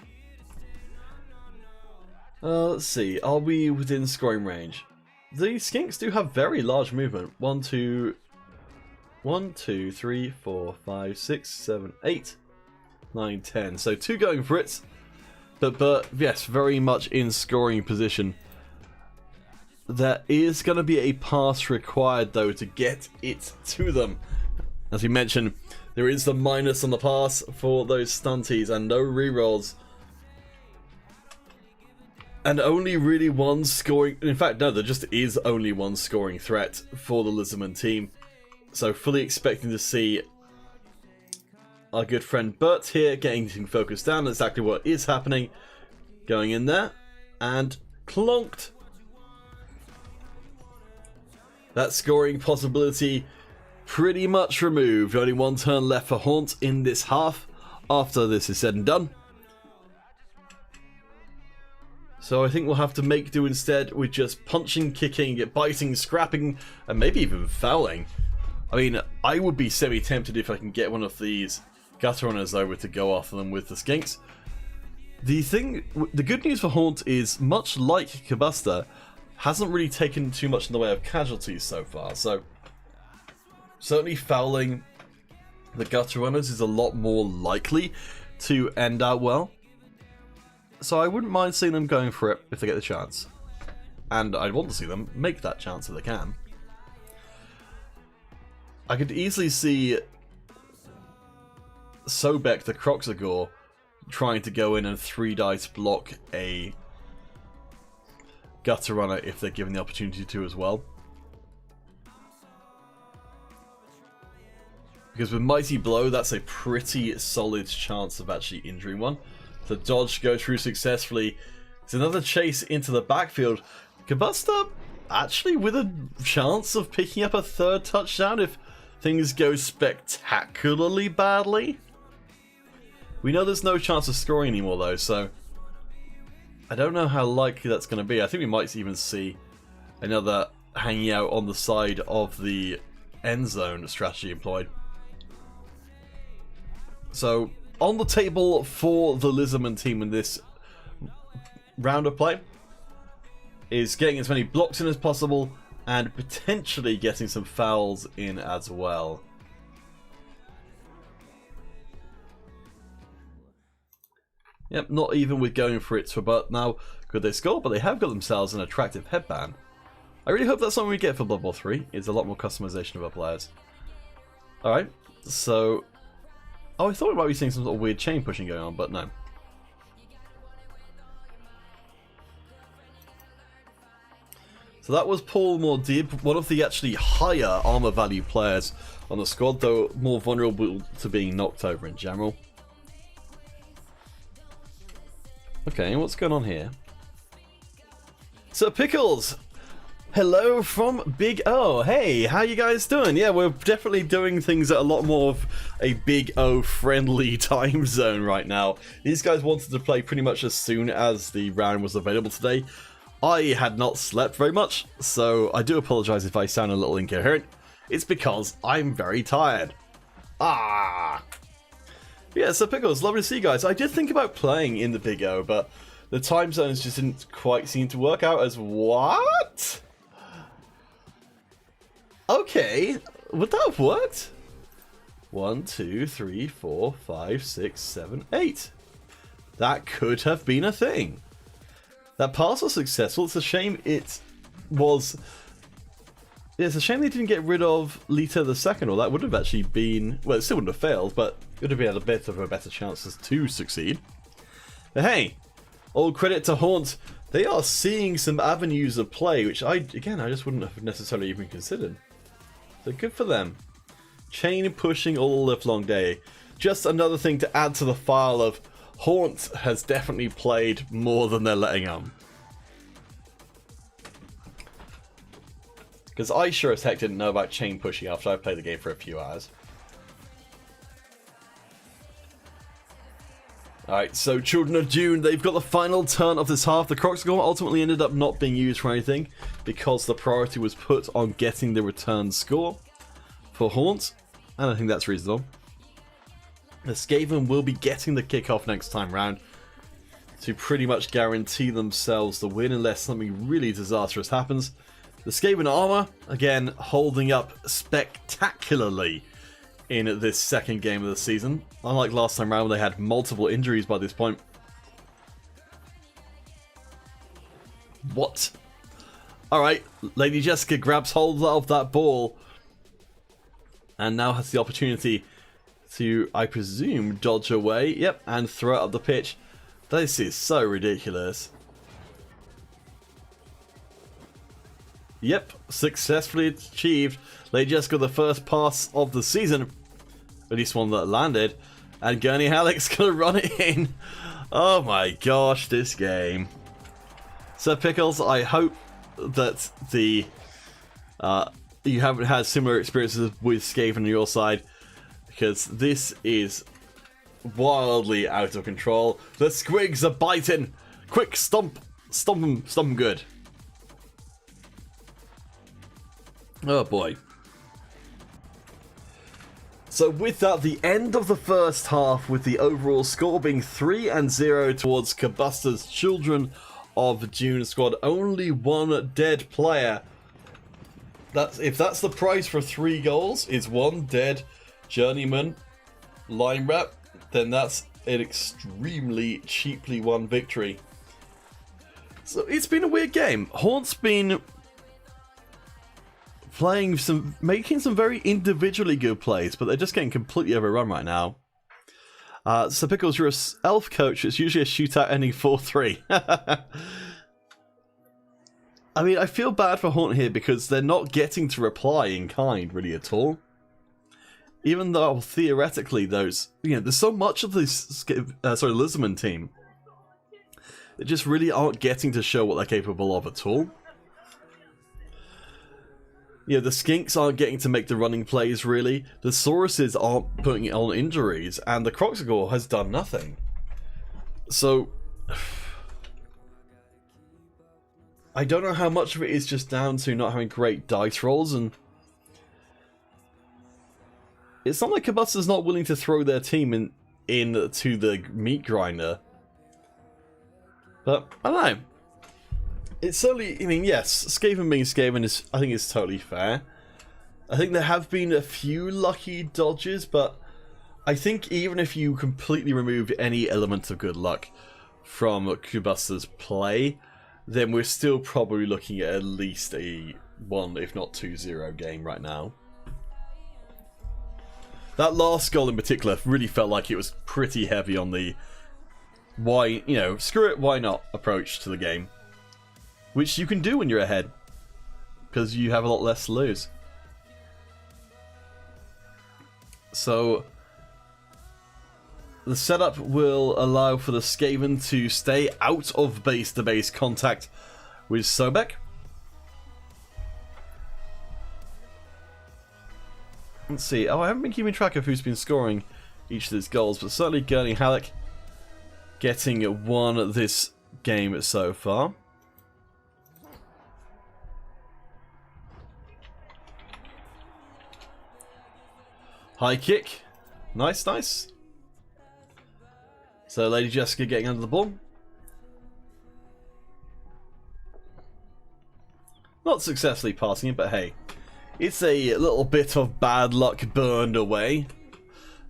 Let's see, are we within scoring range? The Skinks do have very large movement. 1, 2, 3, 4, 5, 6, 7, 8, 9, 10. So 2 going for it. But yes, very much in scoring position. There is going to be a pass required, though, to get it to them. As we mentioned, there is the minus on the pass for those stunties and no rerolls. And only really one scoring... In fact, no, there just is only one scoring threat for the Lizardman team. So fully expecting to see our good friend Bert here getting him focused down. That's exactly what is happening. Going in there. And clonked. That scoring possibility pretty much removed. Only one turn left for Haunt in this half after this is said and done. So I think we'll have to make do instead with just punching, kicking, biting, scrapping, and maybe even fouling. I mean, I would be semi-tempted if I can get one of these gutter runners over to go after them with the skinks. The good news for Haunt is, much like Kabusta, hasn't really taken too much in the way of casualties so far. So certainly fouling the gutter runners is a lot more likely to end out well. So I wouldn't mind seeing them going for it if they get the chance. And I'd want to see them make that chance if they can. I could easily see Sobek the Kroaks Knuckles trying to go in and 3-dice block a gutter runner if they're given the opportunity to as well. Because with Mighty Blow, that's a pretty solid chance of actually injuring one. The dodge go through successfully. It's another chase into the backfield. Kabusta actually with a chance of picking up a third touchdown if things go spectacularly badly. We know there's no chance of scoring anymore though, so I don't know how likely that's going to be. I think we might even see another hanging out on the side of the end zone strategy employed. So on the table for the Lizardman team in this round of play is getting as many blocks in as possible and potentially getting some fouls in as well. Yep, not even with going for it, but now could they score? But they have got themselves an attractive headband. I really hope that's something we get for Blood Bowl 3. It's a lot more customization of our players. Alright, so... Oh, I thought we might be seeing some sort of weird chain pushing going on, but no. So that was Paul Mordib, one of the actually higher armor value players on the squad, though more vulnerable to being knocked over in general. Okay, what's going on here? Sir Pickles! Hello from Big O. Hey, how you guys doing? Yeah, we're definitely doing things at a lot more of a Big O friendly time zone right now. These guys wanted to play pretty much as soon as the round was available today. I had not slept very much, so I do apologize if I sound a little incoherent. It's because I'm very tired. Yeah, so Pickles, lovely to see you guys. I did think about playing in the Big O, but the time zones just didn't quite seem to work out as what? Okay, would that have worked? 1, 2, 3, 4, 5, 6, 7, 8. That could have been a thing. That pass was successful. It's a shame it was... Yeah, it's a shame they didn't get rid of Lita the second, or that would have actually been... Well, it still wouldn't have failed, but it would have been a bit of a better chances to succeed. But hey, all credit to Haunt. They are seeing some avenues of play, which I just wouldn't have necessarily even considered. So good for them. Chain pushing all live long day. Just another thing to add to the file of Haunt has definitely played more than they're letting on. Because I sure as heck didn't know about chain pushing after I played the game for a few hours. Alright, so Children of Dune, they've got the final turn of this half. The Kroaks Knuckles ultimately ended up not being used for anything because the priority was put on getting the return score for Haunt, and I think that's reasonable. The Skaven will be getting the kickoff next time round to pretty much guarantee themselves the win unless something really disastrous happens. The Skaven armor, again, holding up spectacularly in this second game of the season. Unlike last time round, they had multiple injuries by this point. What? Alright, Lady Jessica grabs hold of that ball and now has the opportunity to, I presume, dodge away. Yep, and throw it up the pitch. This is so ridiculous. Yep, successfully achieved. They just got the first pass of the season, at least one that landed, and Gurney Halleck's gonna run it in. Oh my gosh, this game. So Pickles, I hope that you haven't had similar experiences with Skaven on your side, because this is wildly out of control. The squigs are biting. Quick, stomp them good. Oh boy. So with that, the end of the first half, with the overall score being 3-0 towards Kabusta's Children of Dune squad. Only one dead player. If that's the price for 3 goals, is one dead journeyman line rep, then that's an extremely cheaply won victory. So it's been a weird game. Haunt's been making some very individually good plays, but they're just getting completely overrun right now. So Pickles, you're an elf coach. It's usually a shootout ending 4-3. I mean, I feel bad for Haunt here because they're not getting to reply in kind really at all. Even though theoretically there's so much of this Lizardman team that just really aren't getting to show what they're capable of at all. Yeah, the Skinks aren't getting to make the running plays, really. The Sauruses aren't putting it on injuries, and the Kroaks Knuckles has done nothing. So, I don't know how much of it is just down to not having great dice rolls, and it's not like Kabusta's not willing to throw their team into the meat grinder. But, I don't know. It's certainly, I mean, yes, Skaven being Skaven I think is totally fair. I think there have been a few lucky dodges, but I think even if you completely remove any element of good luck from Kabusta's play, then we're still probably looking at least a 1, if not 2-0 game right now. That last goal in particular really felt like it was pretty heavy on the screw it, why not approach to the game. Which you can do when you're ahead, because you have a lot less to lose. So, the setup will allow for the Skaven to stay out of base-to-base contact with Sobek. Let's see. Oh, I haven't been keeping track of who's been scoring each of these goals, but certainly Gurney Halleck getting one this game so far. High kick. Nice, nice. So Lady Jessica getting under the ball. Not successfully passing it, but hey. It's a little bit of bad luck burned away.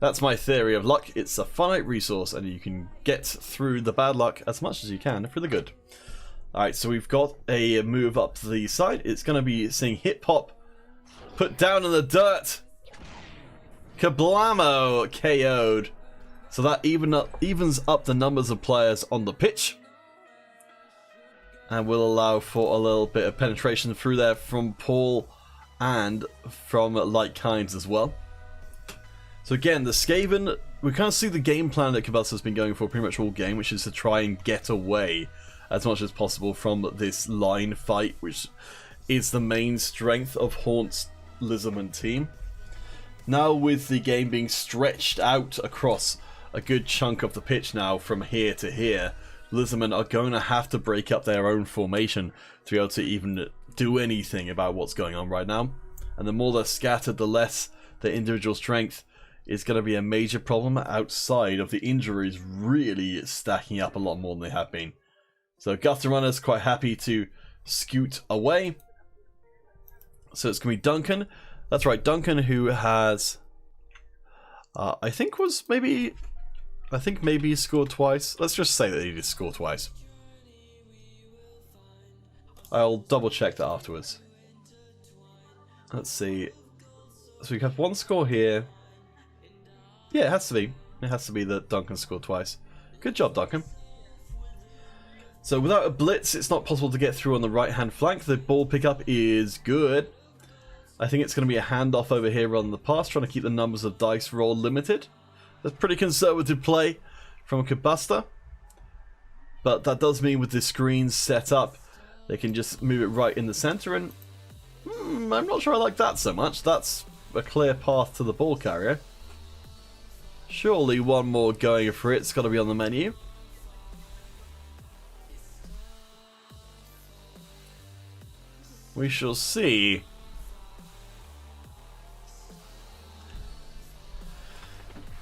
That's my theory of luck. It's a finite resource and you can get through the bad luck as much as you can for the good. Alright, so we've got a move up the side. It's going to be seeing hip hop put down in the dirt. Kablamo KO'd. So that evens up the numbers of players on the pitch. And will allow for a little bit of penetration through there from Paul and from Like Kinds as well. So again, the Skaven, we kind of see the game plan that Kabusta has been going for pretty much all game, which is to try and get away as much as possible from this line fight, which is the main strength of Haunt's Lizardman team. Now with the game being stretched out across a good chunk of the pitch now from here to here, Lizardmen are going to have to break up their own formation to be able to even do anything about what's going on right now. And the more they're scattered, the less their individual strength is going to be a major problem outside of the injuries really stacking up a lot more than they have been. So Gutter Runner's quite happy to scoot away. So it's going to be Duncan. That's right, Duncan, who has, I think maybe he scored twice. Let's just say that he did score twice. I'll double check that afterwards. Let's see. So we have one score here. Yeah, it has to be. It has to be that Duncan scored twice. Good job, Duncan. So without a blitz, it's not possible to get through on the right-hand flank. The ball pickup is good. I think it's going to be a handoff over here on the pass, trying to keep the numbers of dice roll limited. That's pretty conservative play from Kabusta. But that does mean with the screens set up, they can just move it right in the center. And I'm not sure I like that so much. That's a clear path to the ball carrier. Surely one more going for it. It's got to be on the menu. We shall see.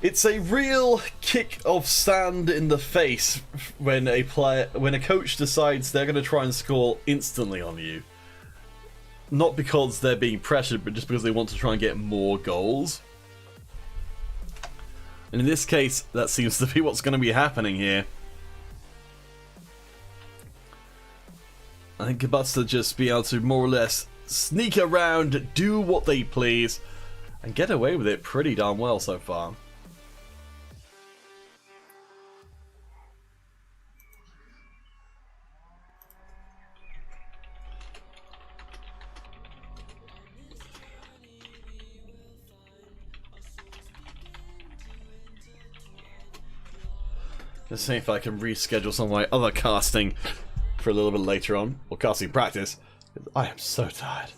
It's a real kick of sand in the face when a coach decides they're going to try and score instantly on you. Not because they're being pressured, but just because they want to try and get more goals. And in this case, that seems to be what's going to be happening here. I think Kabusta just be able to more or less sneak around, do what they please, and get away with it pretty darn well so far. Let's see if I can reschedule some of my other casting for a little bit later on, or casting practice. I am so tired.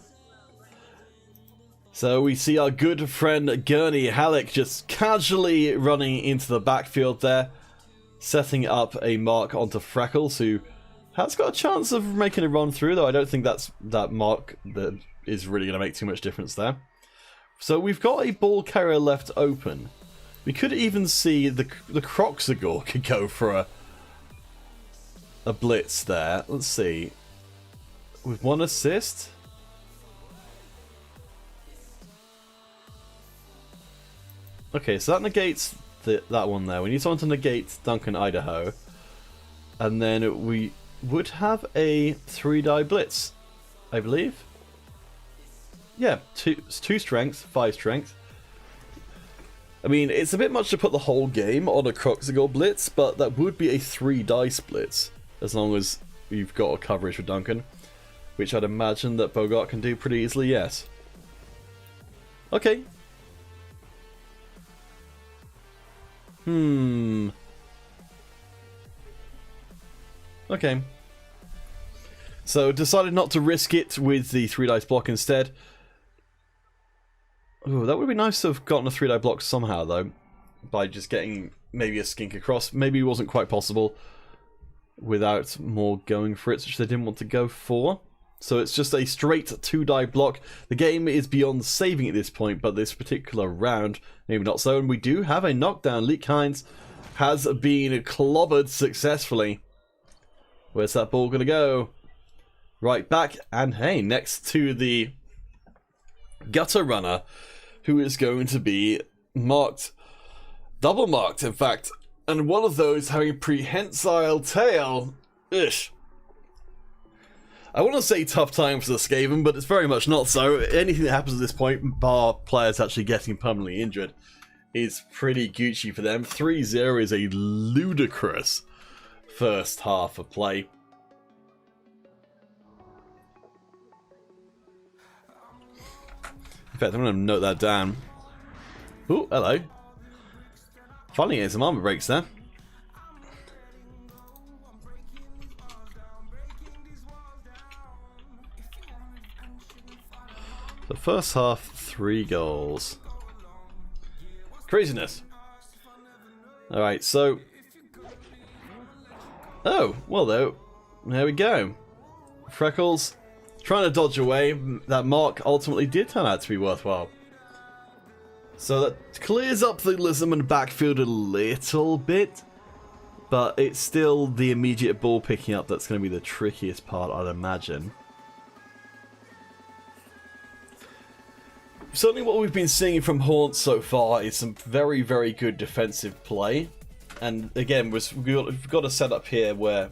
So we see our good friend Gurney Halleck just casually running into the backfield there, setting up a mark onto Freckles, who has got a chance of making a run through, though I don't think that mark that is really going to make too much difference there. So we've got a ball carrier left open. We could even see the Kroaks Knuckles could go for a blitz there. Let's see. With one assist. Okay, so that negates that one there. We need someone to negate Duncan Idaho. And then we would have a 3-die blitz, I believe. Yeah, 2 strength, 5 strength. I mean, it's a bit much to put the whole game on a Kroaks Knuckles blitz, but that would be a 3-dice blitz, as long as you've got a coverage for Duncan, which I'd imagine that Bogart can do pretty easily, yes. Okay. Okay. So, decided not to risk it with the 3-dice block instead. Ooh, that would be nice to have gotten a 3-die block somehow, though. By just getting maybe a skink across. Maybe it wasn't quite possible without more going for it, which they didn't want to go for. So it's just a straight 2-die block. The game is beyond saving at this point, but this particular round, maybe not so. And we do have a knockdown. Leek Hines has been clobbered successfully. Where's that ball going to go? Right back. And hey, next to the gutter runner, who is going to be marked, double marked in fact, and one of those having prehensile tail. Ish. I want to say tough time for the Skaven, but it's very much not so. Anything that happens at this point, bar players actually getting permanently injured, is pretty Gucci for them. 3-0 is a ludicrous first half of play. In fact, I'm going to note that down. Ooh, hello. Finally getting some armor breaks there. The first half, 3 goals. Craziness. Alright, so... Oh, well though, there we go. Freckles trying to dodge away. That mark ultimately did turn out to be worthwhile. So that clears up the Lizardman backfield a little bit, but it's still the immediate ball picking up that's going to be the trickiest part, I'd imagine. Certainly what we've been seeing from Haunt so far is some very, very good defensive play. And again, we've got a setup here where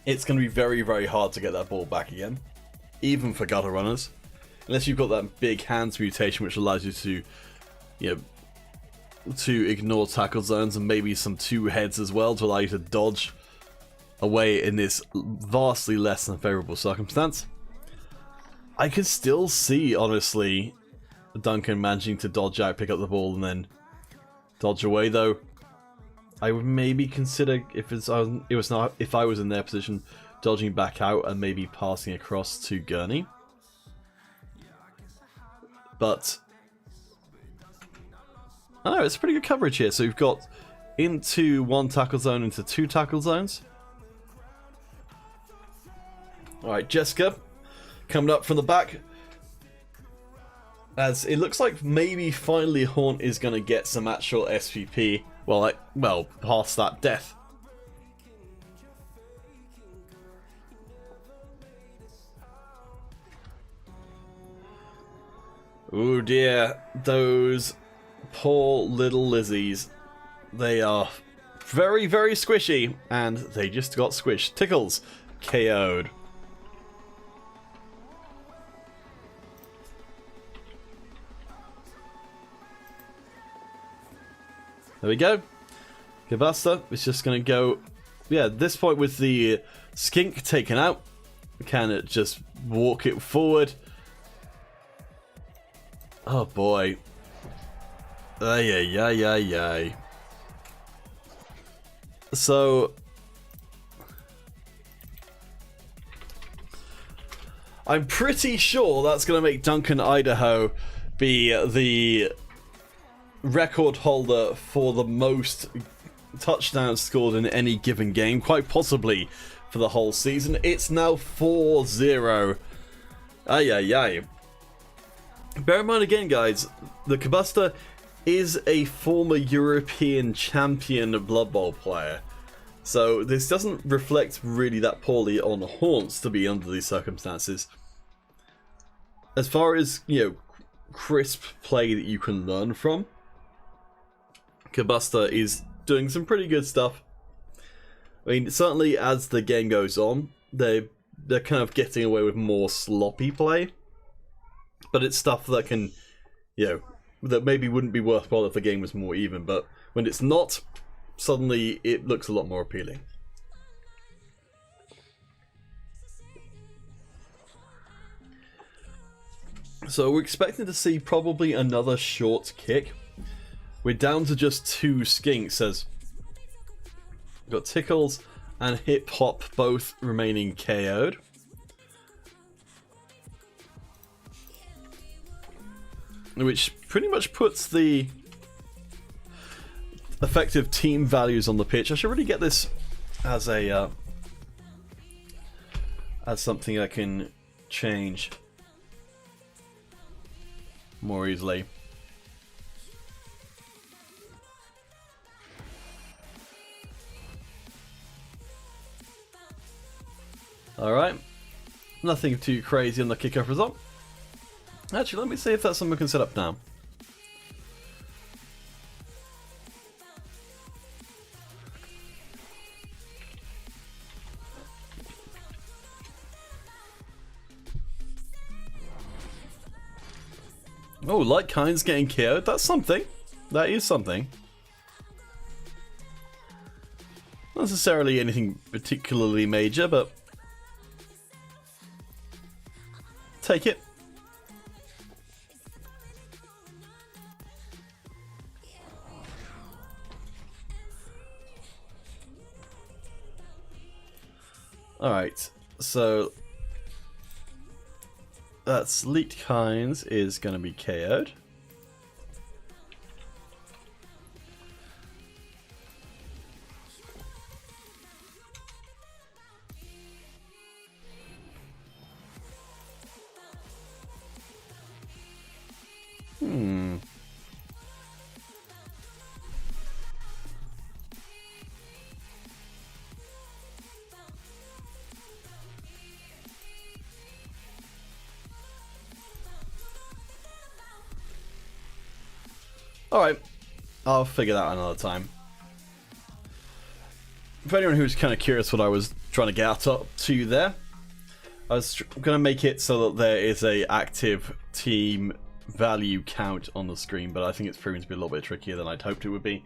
it's going to be very, very hard to get that ball back again, even for gutter runners. Unless you've got that big hands mutation, which allows you to, you know, to ignore tackle zones, and maybe some 2 heads as well to allow you to dodge away in this vastly less than favourable circumstance. I can still see, honestly, Duncan managing to dodge out, pick up the ball, and then dodge away, though. I would maybe consider, if I was in their position, dodging back out and maybe passing across to Gurney. But I don't know, it's pretty good coverage here. So we've got into 1 tackle zone, into 2 tackle zones. Alright, Jessica coming up from the back. As it looks like maybe finally Haunt is going to get some actual SVP. Well, past that death. Oh dear, those poor little Lizzies. They are very, very squishy, and they just got squished. Tickles, KO'd. There we go. Gabasta is just going to go... Yeah, at this point with the skink taken out, can it just walk it forward? Oh boy. Ay, ay, ay, ay, ay. So... I'm pretty sure that's going to make Duncan Idaho be the record holder for the most touchdowns scored in any given game, quite possibly for the whole season. It's now 4-0. Ay, ay, ay. Bear in mind again, guys, the Kabusta is a former European champion Blood Bowl player. So this doesn't reflect really that poorly on Haunts to be under these circumstances. As far as, you know, crisp play that you can learn from, Kabusta is doing some pretty good stuff. I mean, certainly as the game goes on, they're kind of getting away with more sloppy play. But it's stuff that can, you know, that maybe wouldn't be worthwhile if the game was more even. But when it's not, suddenly it looks a lot more appealing. So we're expecting to see probably another short kick. We're down to just 2 skinks as we've got Tickles and Hip Hop both remaining KO'd. Which pretty much puts the effective team values on the pitch. I should really get this as a as something I can change more easily. Alright, nothing too crazy on the kickoff result. Actually, let me see if that's something we can set up now. Oh, Light Kind's getting KO'd. That's something. That is something. Not necessarily anything particularly major, but take it. Alright, so that's Leaked Kinds is going to be KO'd. Alright, I'll figure that out another time. For anyone who's kind of curious what I was trying to get up to there, I was going to make it so that there is a active team value count on the screen, but I think it's proven to be a little bit trickier than I'd hoped it would be.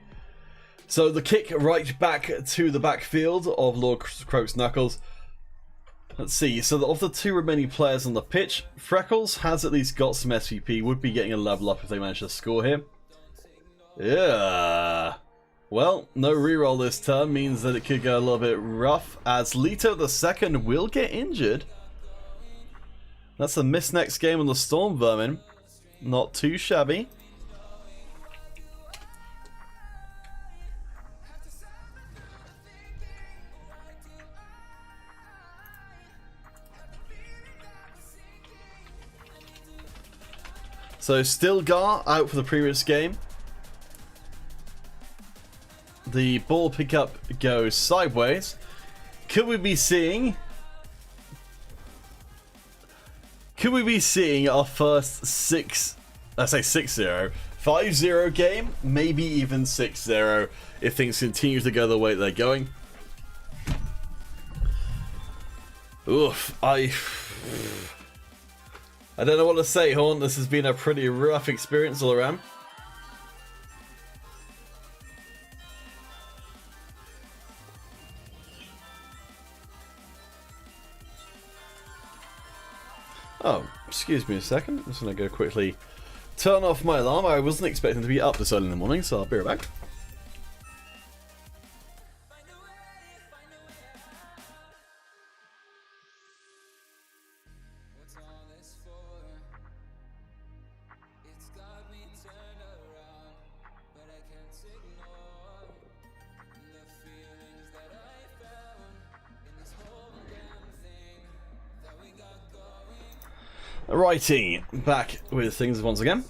So the kick right back to the backfield of Lord Kroaks Knuckles. Let's see, so of the two remaining players on the pitch, Freckles has at least got some SVP, would be getting a level up if they manage to score here. Yeah. Well, no reroll this turn means that it could go a little bit rough, as Leto the second will get injured. That's a miss next game on the Storm Vermin. Not too shabby. So Stilgar out for the previous game. The ball pickup goes sideways. Could we be seeing our first 5-0 game? Maybe even 6-0 if things continue to go the way they're going. Oof, I don't know what to say, Horn. This has been a pretty rough experience all around. Oh, excuse me a second. I'm just going to go quickly turn off my alarm. I wasn't expecting to be up this early in the morning, so I'll be right back. Righty, back with things once again.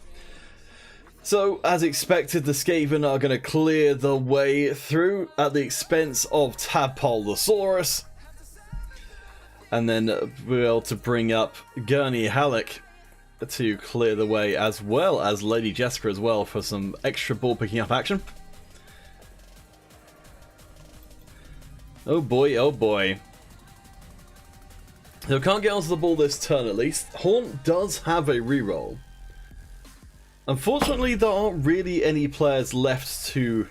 So, as expected, the Skaven are going to clear the way through at the expense of Tadpole-losaurus. And then we're able to bring up Gurney Halleck to clear the way, as well as Lady Jessica as well, for some extra ball picking up action. Oh boy, oh boy. So can't get onto the ball this turn at least. Haunt does have a reroll. Unfortunately, there aren't really any players left to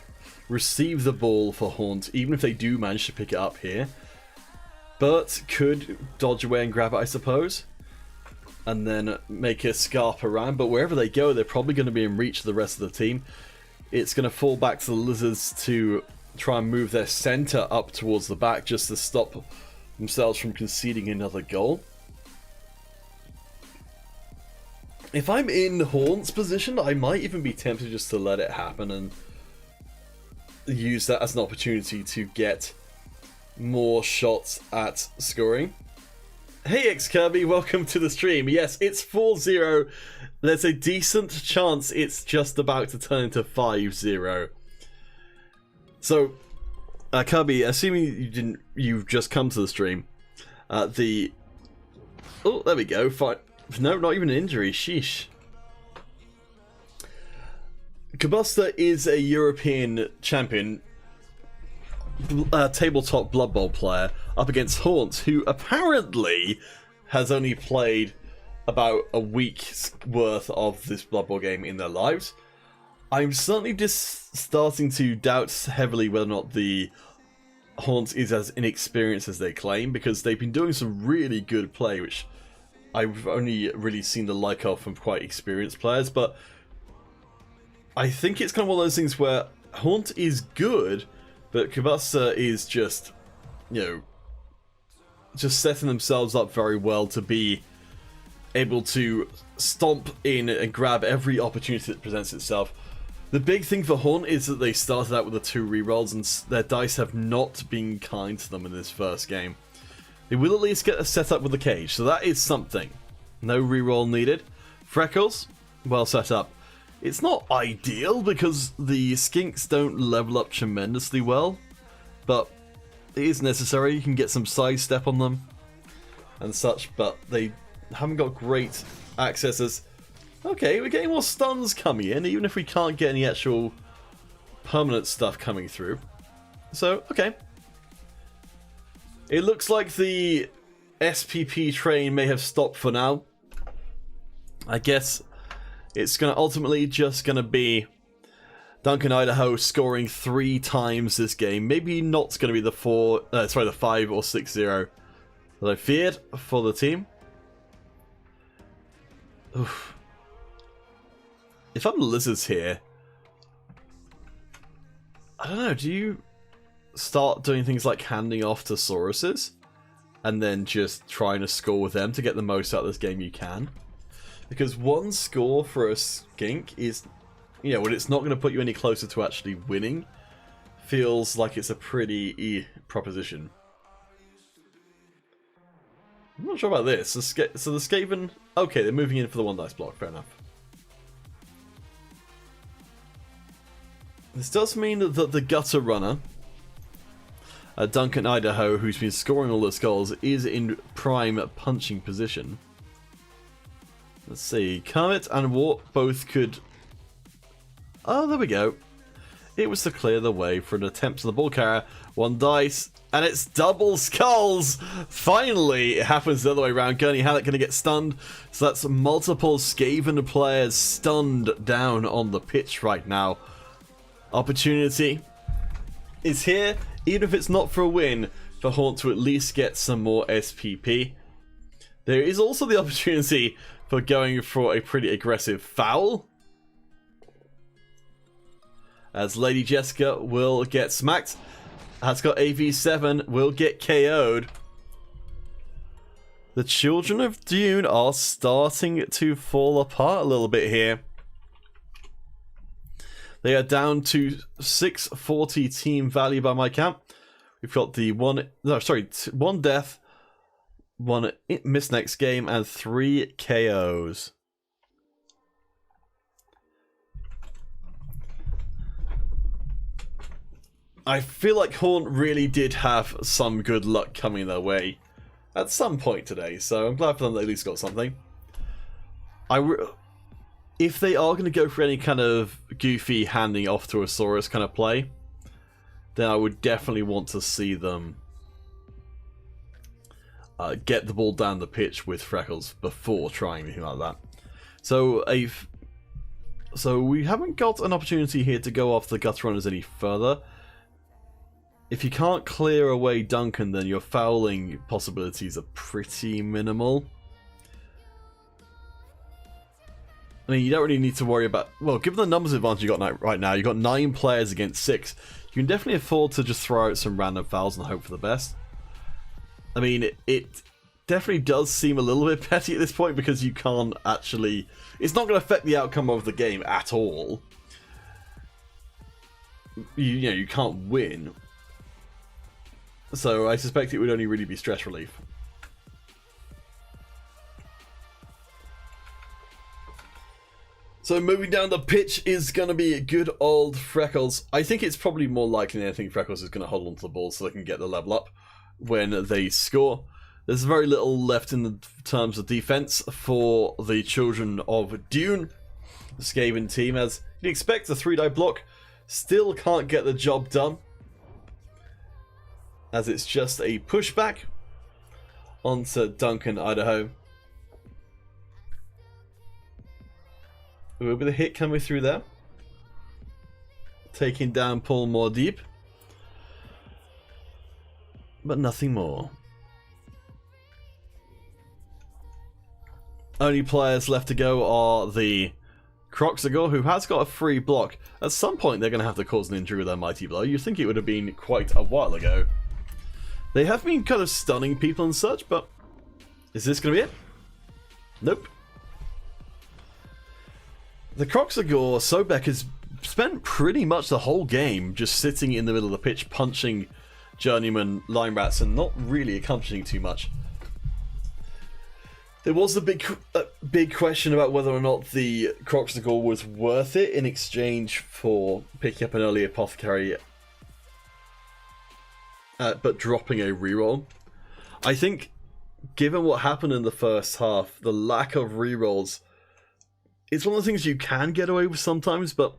receive the ball for Haunt, even if they do manage to pick it up here. But could dodge away and grab it, I suppose. And then make a scarp around. But wherever they go, they're probably going to be in reach of the rest of the team. It's going to fall back to the Lizards to try and move their center up towards the back just to stop themselves from conceding another goal. If I'm in Haunt's position, I might even be tempted just to let it happen and use that as an opportunity to get more shots at scoring. Hey X-Kirby, welcome to the stream. Yes, it's 4-0. There's a decent chance it's just about to turn into 5-0. So, Kirby, assuming you've just come to the stream, oh, there we go. Fine. No, not even an injury. Sheesh. Kabusta is a European champion, tabletop Blood Bowl player, up against Haunt, who apparently has only played about a week's worth of this Blood Bowl game in their lives. I'm certainly just starting to doubt heavily whether or not the Haunt is as inexperienced as they claim, because they've been doing some really good play, which I've only really seen the like of from quite experienced players. But I think it's kind of one of those things where Haunt is good, but Kabusta is just, you know, just setting themselves up very well to be able to stomp in and grab every opportunity that presents itself. The big thing for Haunt is that they started out with the 2 rerolls, and their dice have not been kind to them in this first game. They will at least get a setup with the cage, so that is something. No reroll needed. Freckles, well set up. It's not ideal because the skinks don't level up tremendously well, but it is necessary. You can get some sidestep on them and such, but they haven't got great accesses. Okay, we're getting more stuns coming in, even if we can't get any actual permanent stuff coming through. So, okay. It looks like the SPP train may have stopped for now. I guess it's ultimately just going to be Duncan Idaho scoring 3 times this game. Maybe not going to be the 5 or 6-0 that I feared for the team. Oof. If I'm Lizards here, I don't know, do you start doing things like handing off to Sauruses and then just trying to score with them to get the most out of this game you can? Because 1 score for a skink is, you know, when it's not going to put you any closer to actually winning, feels like it's a pretty proposition. I'm not sure about this. So the Skaven, okay, they're moving in for the 1 dice block, fair enough. This does mean that the gutter runner, Duncan Idaho, who's been scoring all the goals, is in prime punching position. Let's see, Kermit and Warp both could... Oh, there we go. It was to clear the way for an attempt on the ball carrier. 1 dice, and it's double skulls! Finally, it happens the other way around. Gurney Halleck going to get stunned. So that's multiple Skaven players stunned down on the pitch right now. Opportunity is here, even if it's not for a win, for Haunt to at least get some more SPP. There is also the opportunity for going for a pretty aggressive foul, as Lady Jessica will get smacked. Has got AV7, will get KO'd. The Children of Dune are starting to fall apart a little bit here. They are down to 640 team value by my count. We've got the 1 death, 1 miss next game, and 3 KOs. I feel like Haunt really did have some good luck coming their way at some point today, so I'm glad for them they at least got something. If they are going to go for any kind of goofy handing off to a Saurus kind of play, then I would definitely want to see them get the ball down the pitch with Freckles before trying anything like that. So we haven't got an opportunity here to go off the gutter runners any further. If you can't clear away Duncan, then your fouling possibilities are pretty minimal. I mean, you don't really need to worry about... Well, given the numbers advantage you got right now, you've got 9 players against 6. You can definitely afford to just throw out some random fouls and hope for the best. I mean, it definitely does seem a little bit petty at this point because you can't actually... It's not going to affect the outcome of the game at all. You know, you can't win. So I suspect it would only really be stress relief. So moving down the pitch is going to be good old Freckles. I think it's probably more likely than anything Freckles is going to hold onto the ball so they can get the level up when they score. There's very little left in the terms of defense for the Children of Dune, the Skaven team, as you'd expect. The 3-die block still can't get the job done, as it's just a pushback onto Duncan Idaho. Ooh, with a hit coming through there. Taking down Paul more deep. But nothing more. Only players left to go are the Kroaks Knuckles, who has got a free block. At some point they're going to have to cause an injury with their mighty blow. You'd think it would have been quite a while ago. They have been kind of stunning people and such, but is this going to be it? Nope. The Kroaks Knuckles, Sobek has spent pretty much the whole game just sitting in the middle of the pitch, punching journeyman line rats and not really accomplishing too much. There was a big question about whether or not the Kroaks Knuckles was worth it in exchange for picking up an early apothecary, but dropping a reroll. I think, given what happened in the first half, the lack of rerolls, it's one of the things you can get away with sometimes, but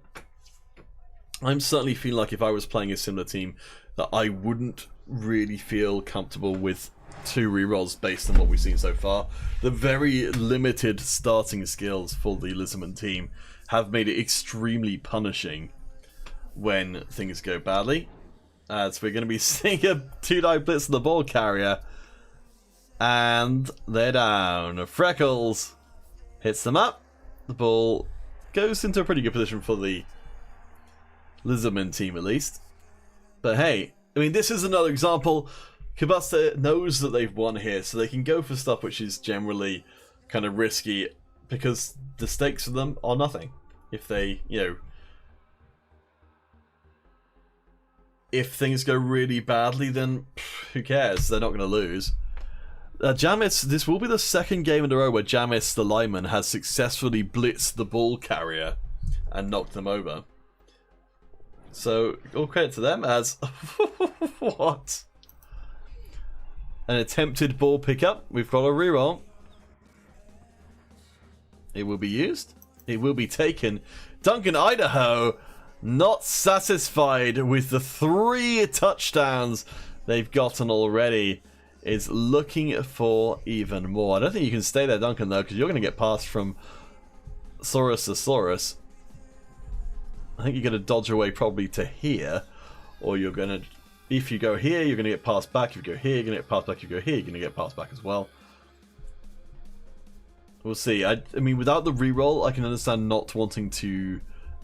I'm certainly feeling like if I was playing a similar team, that I wouldn't really feel comfortable with 2 rerolls based on what we've seen so far. The very limited starting skills for the Lizardman team have made it extremely punishing when things go badly. As we're going to be seeing a 2-die blitz on the ball carrier. And they're down. Freckles hits them up. The ball goes into a pretty good position for the Lizardman team, at least. But hey, I mean, this is another example. Kabusta knows that they've won here, so they can go for stuff which is generally kind of risky, because the stakes for them are nothing. If they, you know, if things go really badly, then who cares? They're not going to lose. Jamis, this will be the second game in a row where Jamis, the lineman, has successfully blitzed the ball carrier and knocked them over. So, all credit to them as... what? An attempted ball pickup. We've got a reroll. It will be used. It will be taken. Duncan, Idaho, not satisfied with the 3 touchdowns they've gotten already, is looking for even more. I don't think you can stay there, Duncan, though, because you're going to get passed from Saurus to Saurus. I think you're going to dodge away probably to here, or you're going to, if you go here, you're going to get passed back. If you go here, you're going to get passed back. If you go here, you're going to get passed back as well. We'll see. I mean, without the reroll, I can understand not wanting to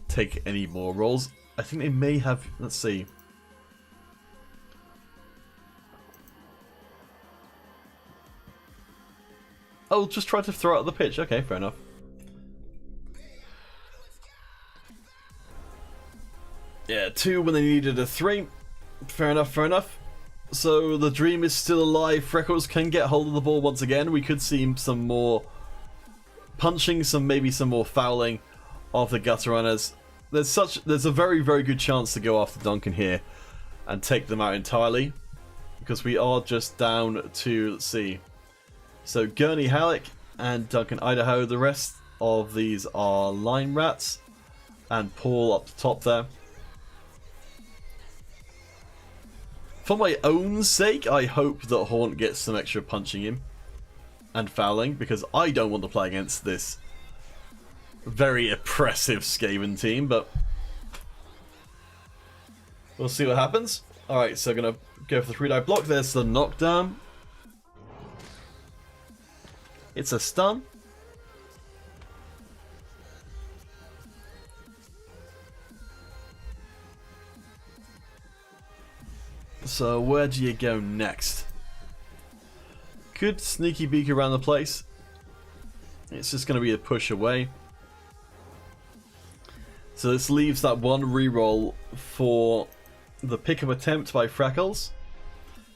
take any more rolls. I think they may have, let's see. Oh, just try to throw out the pitch. Okay, fair enough. Yeah, 2 when they needed a 3. Fair enough, fair enough. So the dream is still alive. Freckles can get hold of the ball once again. We could see some more punching, maybe some more fouling of the gutter runners. There's a very, very good chance to go after Duncan here and take them out entirely, because we are just down to, let's see. So Gurney Halleck and Duncan Idaho. The rest of these are Line Rats and Paul up the top there. For my own sake, I hope that Haunt gets some extra punching in and fouling, because I don't want to play against this very oppressive Skaven team, but we'll see what happens. Alright, so gonna go for the 3-die block. There's the knockdown. It's a stun. So where do you go next? Could sneaky beak around the place. It's just going to be a push away. So this leaves that one reroll for the pickup attempt by Freckles,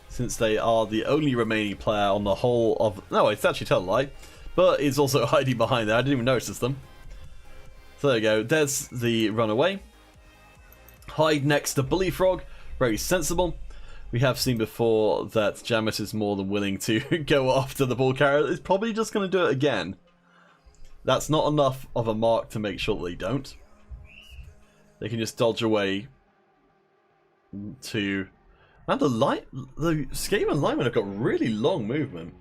since they are the only remaining player on the whole of... No, it's actually tell a lie, but it's also hiding behind there. I didn't even notice them. So there you go. There's the runaway. Hide next to Bully Frog. Very sensible. We have seen before that Jamis is more than willing to go after the ball carrier. It's probably just going to do it again. That's not enough of a mark to make sure that they don't. They can just dodge away to... And the Skaven linemen have got really long movement.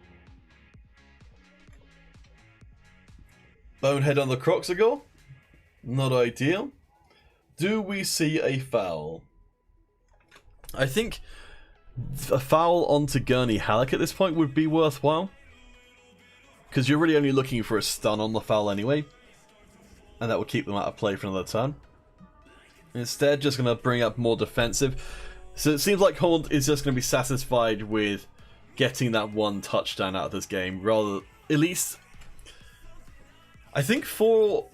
Bonehead on the Kroaks Knuckles. Not ideal. Do we see a foul? I think a foul onto Gurney Halleck at this point would be worthwhile, because you're really only looking for a stun on the foul anyway, and that will keep them out of play for another turn. Instead, just going to bring up more defensive. So it seems like Haunt is just going to be satisfied with getting that one touchdown out of this game, rather, at least, I think 4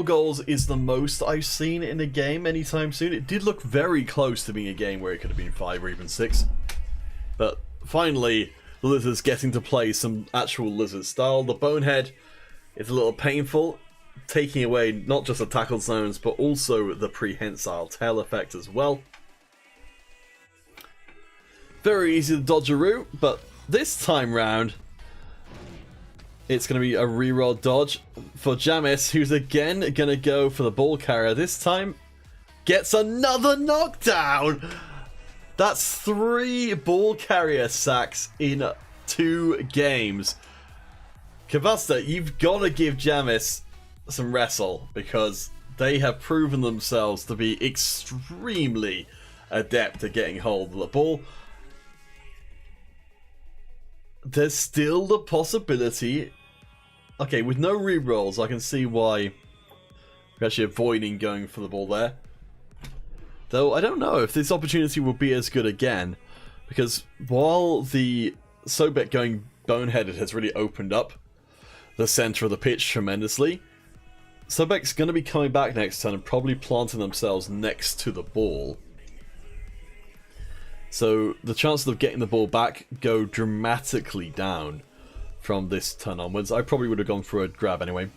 goals is the most I've seen in a game anytime soon. It did look very close to being a game where it could have been 5 or even 6. But finally, the Lizards getting to play some actual Lizard style. The Bonehead is a little painful, taking away not just the tackle zones, but also the prehensile tail effect as well. Very easy to dodge a route, but this time round, it's going to be a reroll dodge for Jamis, who's again going to go for the ball carrier. This time, gets another knockdown! That's 3 ball carrier sacks in 2 games. Kabusta, you've got to give Jamis some wrestle, because They have proven themselves to be extremely adept at getting hold of the ball. There's still the possibility... Okay, with no rerolls, I can see why we're actually avoiding going for the ball there. Though I don't know if this opportunity will be as good again, because while the Sobek going boneheaded has really opened up the center of the pitch tremendously, Sobek's going to be coming back next turn and probably planting themselves next to the ball. So the chances of getting the ball back go dramatically down from this turn onwards. I probably would have gone for a grab anyway.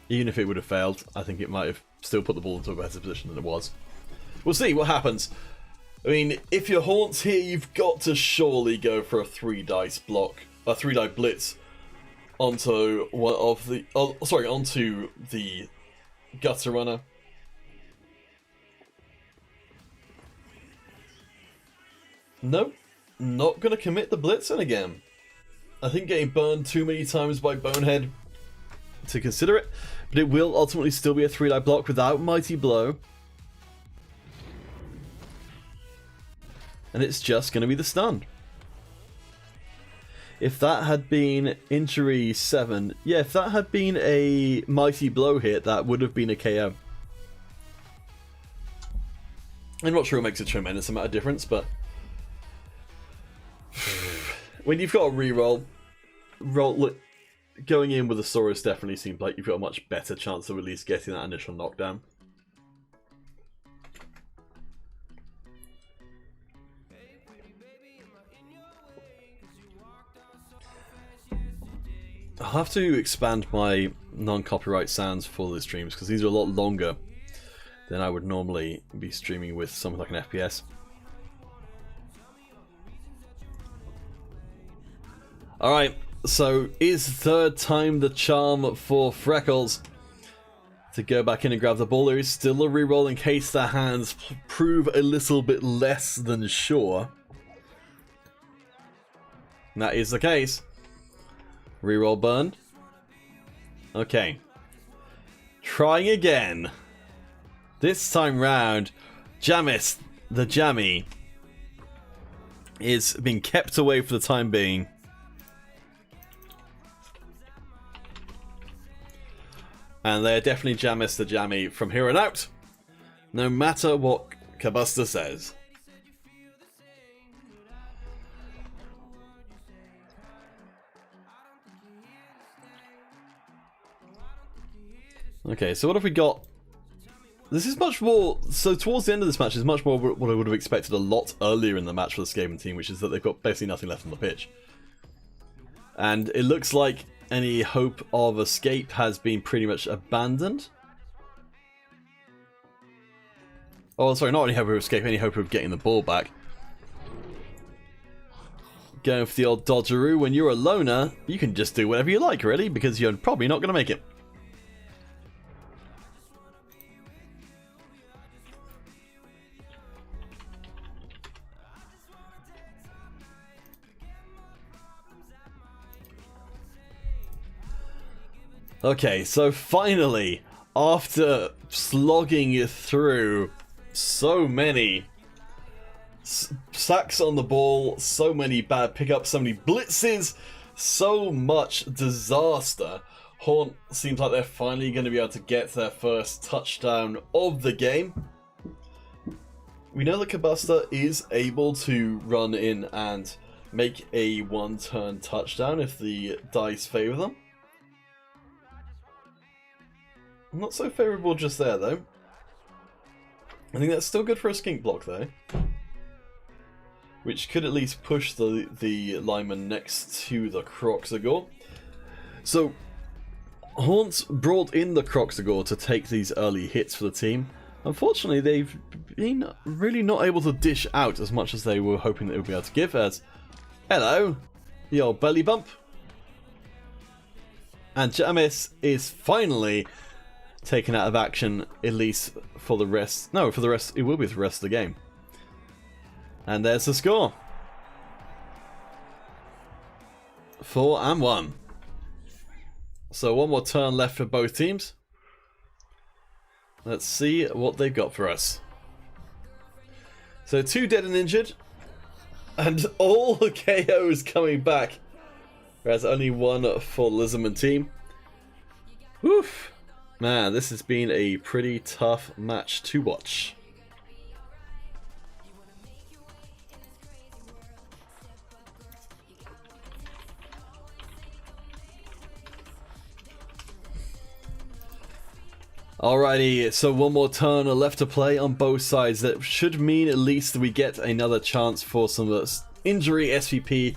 Even if it would have failed, I think it might have still put the ball into a better position than it was. We'll see what happens. I mean, if you're Haunts here, you've got to surely go for a 3-dice block, a 3-die blitz onto one of the, onto the Gutter Runner. Nope, not gonna commit the blitzing again. I think getting burned too many times by Bonehead to consider it, but it will ultimately still be a 3-die block without Mighty Blow. And it's just going to be the stun. If that had been injury 7, yeah, if that had been a Mighty Blow hit, that would have been a KO. I'm not sure it makes a tremendous amount of difference, but when you've got a reroll, going in with a Saurus definitely seems like you've got a much better chance of at least getting that initial knockdown. I'll have to expand my non-copyright sounds for the streams because these are a lot longer than I would normally be streaming with something like an FPS. Alright, so is third time the charm for Freckles to go back in and grab the ball? There is still a reroll in case the hands prove a little bit less than sure. And that is the case. Reroll burn. Okay. Trying again. This time round, Jamis, the Jammy, is being kept away for the time being. And they're definitely Jamis the Jammy from here on out, no matter what Kabusta says. Okay, so what have we got? This is much more... So towards the end of this match is much more what I would have expected a lot earlier in the match for the Skaven team, which is that they've got basically nothing left on the pitch. And it looks like any hope of escape has been pretty much abandoned. Oh, sorry, not any hope of escape, any hope of getting the ball back. Going for the old dodgeroo. When you're a loner, you can just do whatever you like, really, because you're probably not going to make it. Okay, so finally, after slogging through so many sacks on the ball, so many bad pickups, so many blitzes, so much disaster, Haunt seems like they're finally going to be able to get their first touchdown of the game. We know that Kabusta is able to run in and make a one-turn touchdown if the dice favour them. Not so favourable just there, though. I think that's still good for a skink block, though. Which could at least push the lineman next to the Kroaks Knuckles. So, Haunts brought in the Kroaks Knuckles to take these early hits for the team. Unfortunately, they've been really not able to dish out as much as they were hoping they would be able to give as... Hello, the old belly bump. And Jamis is finally taken out of action, at least for the rest. No, for the rest, it will be for the rest of the game. And there's the score. 4-1. So one more turn left for both teams. Let's see what they've got for us. So 2 dead and injured, and all the KOs coming back. Whereas only 1 for the Lizardman team. Woof! Man, this has been a pretty tough match to watch. Alrighty, so 1 more turn left to play on both sides. That should mean at least we get another chance for some injury SVP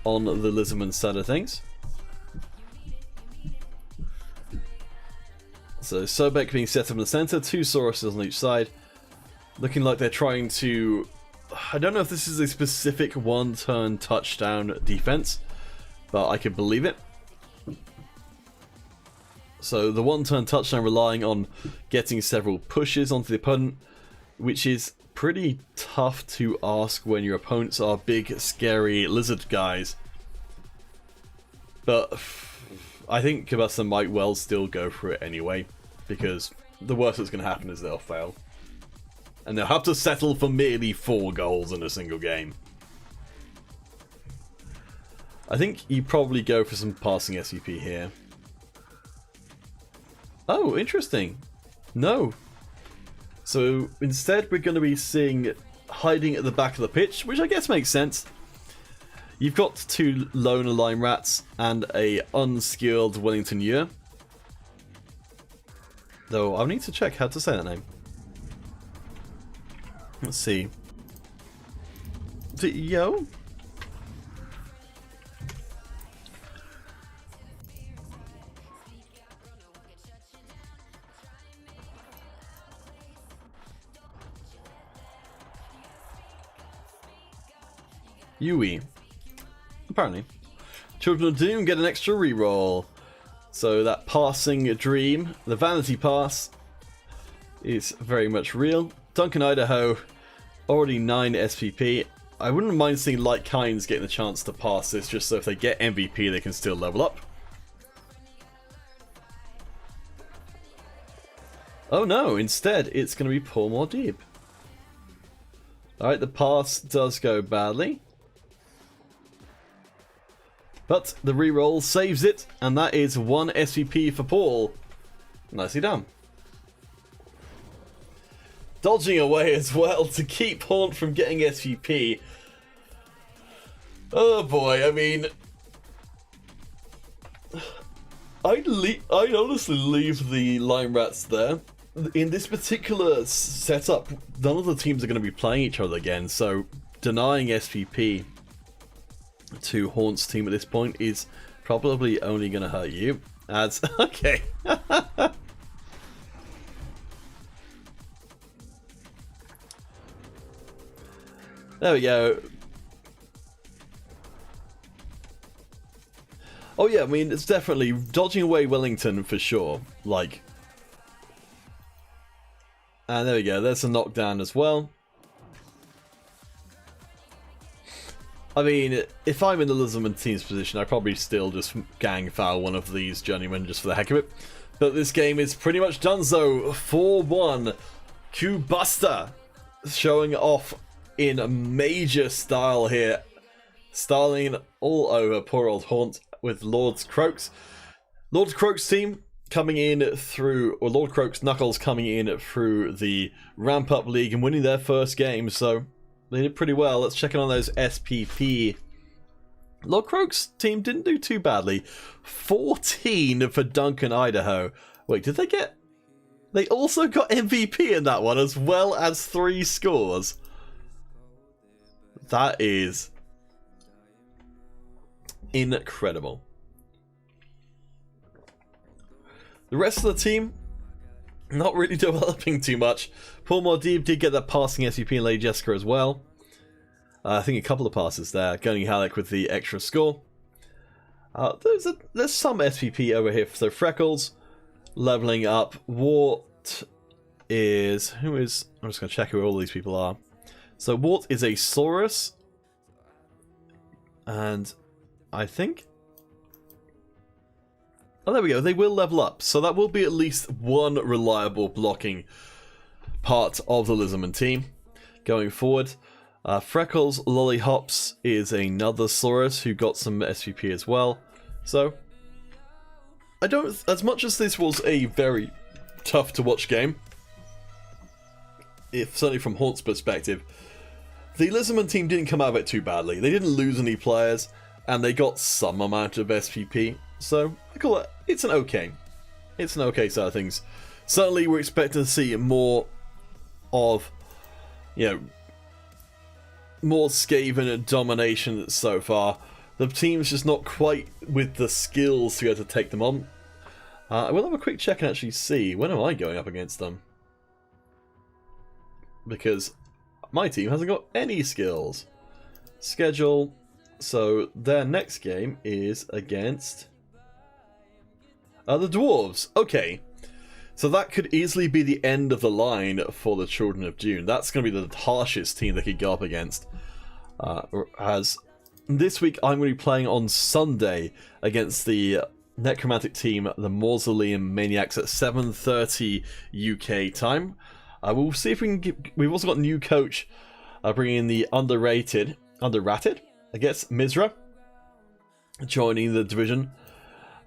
on the Lizardman side of things. So Sobek being set up in the center, 2 Sauruses on each side. Looking like they're trying to... I don't know if this is a specific 1-turn touchdown defense, but I could believe it. So the 1-turn touchdown relying on getting several pushes onto the opponent, which is pretty tough to ask when your opponents are big, scary lizard guys. But I think Kabasa might well still go for it anyway, because the worst that's going to happen is they'll fail. And they'll have to settle for merely 4 goals in a single game. I think you probably go for some passing SCP here. Oh, interesting. No. So instead we're going to be seeing hiding at the back of the pitch, which I guess makes sense. You've got 2 lone line rats and a unskilled Wellington Ure. Though I'll need to check how to say that name. Let's see. Is it Yo? Yui. Apparently. Children of Dune get an extra reroll. So that passing dream, the vanity pass, is very much real. Duncan Idaho, already 9 SPP. I wouldn't mind seeing Light Kinds getting a chance to pass this, just so if they get MVP they can still level up. Oh no, instead it's going to be Paul Mordib. Alright, the pass does go badly. But the reroll saves it, and that is 1 SVP for Paul. Nicely done. Dodging away as well to keep Haunt from getting SVP. Oh boy, I mean... I'd honestly leave the Lime Rats there. In this particular setup, none of the teams are going to be playing each other again, so denying SVP to Haunt's team at this point is probably only going to hurt you. As okay. There we go. Oh yeah, I mean, it's definitely dodging away Wellington for sure. Like, and there we go. There's a knockdown as well. I mean, if I'm in the Lizardman team's position, I'd probably still just gang foul one of these journeymen just for the heck of it. But this game is pretty much done so. 4-1. Q-Buster showing off in major style here. Styling all over poor old Haunt with Lord's Kroaks. Lord's Kroaks team coming in through, or Lord Kroaks Knuckles coming in through the Ramp Up League and winning their first game, so they did pretty well. Let's check in on those SPP. Lord Kroaks team didn't do too badly. 14 for Duncan Idaho. Wait, did they get... They also got MVP in that one, as well as 3 scores. That is incredible. The rest of the team, not really developing too much. Paul Mordib did get that passing SVP and Lady Jessica as well. I think a couple of passes there. Gunning Halleck with the extra score. There's some SVP over here. So Freckles leveling up. Wart is... Who is... I'm just going to check who all these people are. So Wart is a Saurus. And I think... Oh, there we go. They will level up. So that will be at least one reliable blocking part of the Lizardman team going forward. Freckles Lollyhops is another Saurus who got some SVP as well. So, I don't... As much as this was a very tough to watch game, if certainly from Haunt's perspective, the Lizardman team didn't come out of it too badly. They didn't lose any players, and they got some amount of SVP. So, I call it... It's an okay. It's an okay side of things. Certainly, we're expecting to see more of, you know, more Skaven domination so far. The team's just not quite with the skills to be able to take them on. I will have a quick check and actually see, when am I going up against them? Because my team hasn't got any skills. Schedule. So their next game is against the Dwarves. Okay. So that could easily be the end of the line for the Children of Dune. That's going to be the harshest team they could go up against. As this week I'm going to be playing on Sunday against the Necromantic team, the Mausoleum Maniacs, at 7:30 UK time. We'll see if we can get... We've also got a new coach bringing in the underrated, I guess, Mizra, joining the division,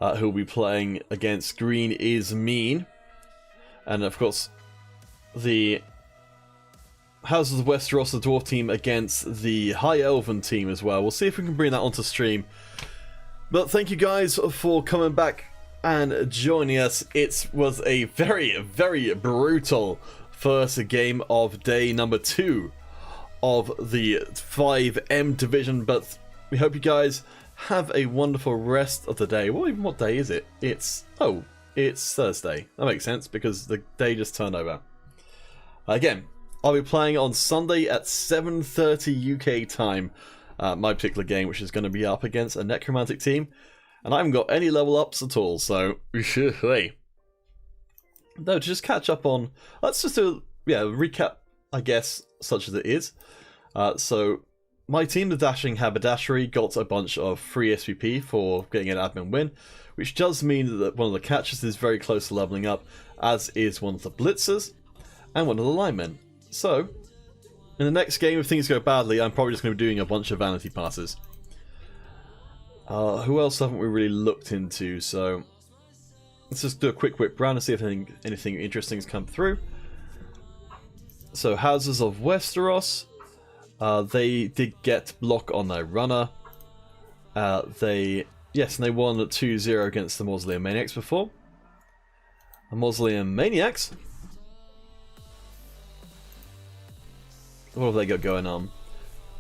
who'll be playing against Green is Mean. And of course, the Houses of Westeros, the Dwarf team, against the High Elven team as well. We'll see if we can bring that onto stream. But thank you guys for coming back and joining us. It was a very, very brutal first game of day number 2 of the 5M division. But we hope you guys have a wonderful rest of the day. Well, even what day is it? It's Thursday. That makes sense because the day just turned over. Again, I'll be playing on Sunday at 7:30 UK time. My particular game, which is going to be up against a Necromantic team. And I haven't got any level ups at all, so... Hey. No, to just catch up on... Let's just do a recap, I guess, such as it is. So, my team, the Dashing Haberdashery, got a bunch of free SVP for getting an admin win, which does mean that one of the catchers is very close to leveling up, as is one of the Blitzers and one of the linemen. So, in the next game, if things go badly, I'm probably just going to be doing a bunch of vanity passes. Who else haven't we really looked into? So, let's just do a quick whip round and see if anything interesting has come through. So, Houses of Westeros, they did get block on their runner. Yes, and they won at 2-0 against the Mausoleum Maniacs before. The Mausoleum Maniacs. What have they got going on?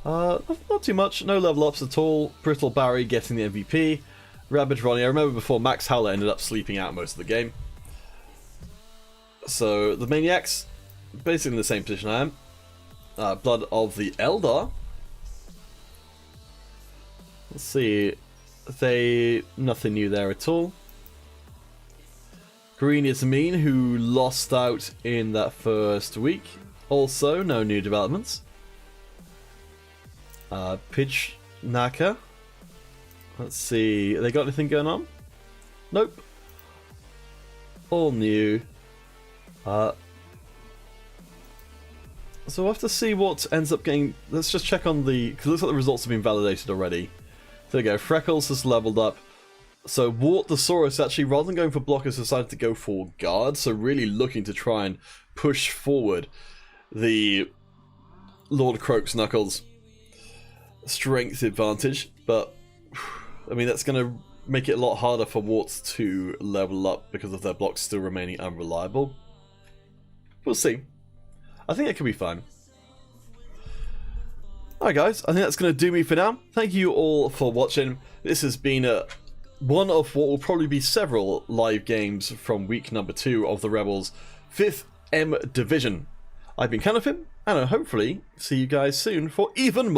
Not too much. No level ups at all. Brittle Barry getting the MVP. Rabid Ronnie. I remember before Max Howler ended up sleeping out most of the game. So the Maniacs, basically in the same position I am. Blood of the Eldar. Let's see. Nothing new there at all. Green is Mean, who lost out in that first week. Also, no new developments. Pitch Naka. Let's see. They got anything going on? Nope. All new. So we'll have to see what ends up getting... Let's just check on the... Because it looks like the results have been validated already. There we go. Freckles has leveled up. So Wart the Saurus actually, rather than going for blockers, decided to go for guard. So really looking to try and push forward the Lord Kroaks Knuckles strength advantage. But, I mean, that's going to make it a lot harder for Warts to level up because of their blocks still remaining unreliable. We'll see. I think it could be fine. Alright guys, I think that's going to do me for now. Thank you all for watching. This has been one of what will probably be several live games from week number 2 of the Rebels 5th M Division. I've been Canopin, and I'll hopefully see you guys soon for even more.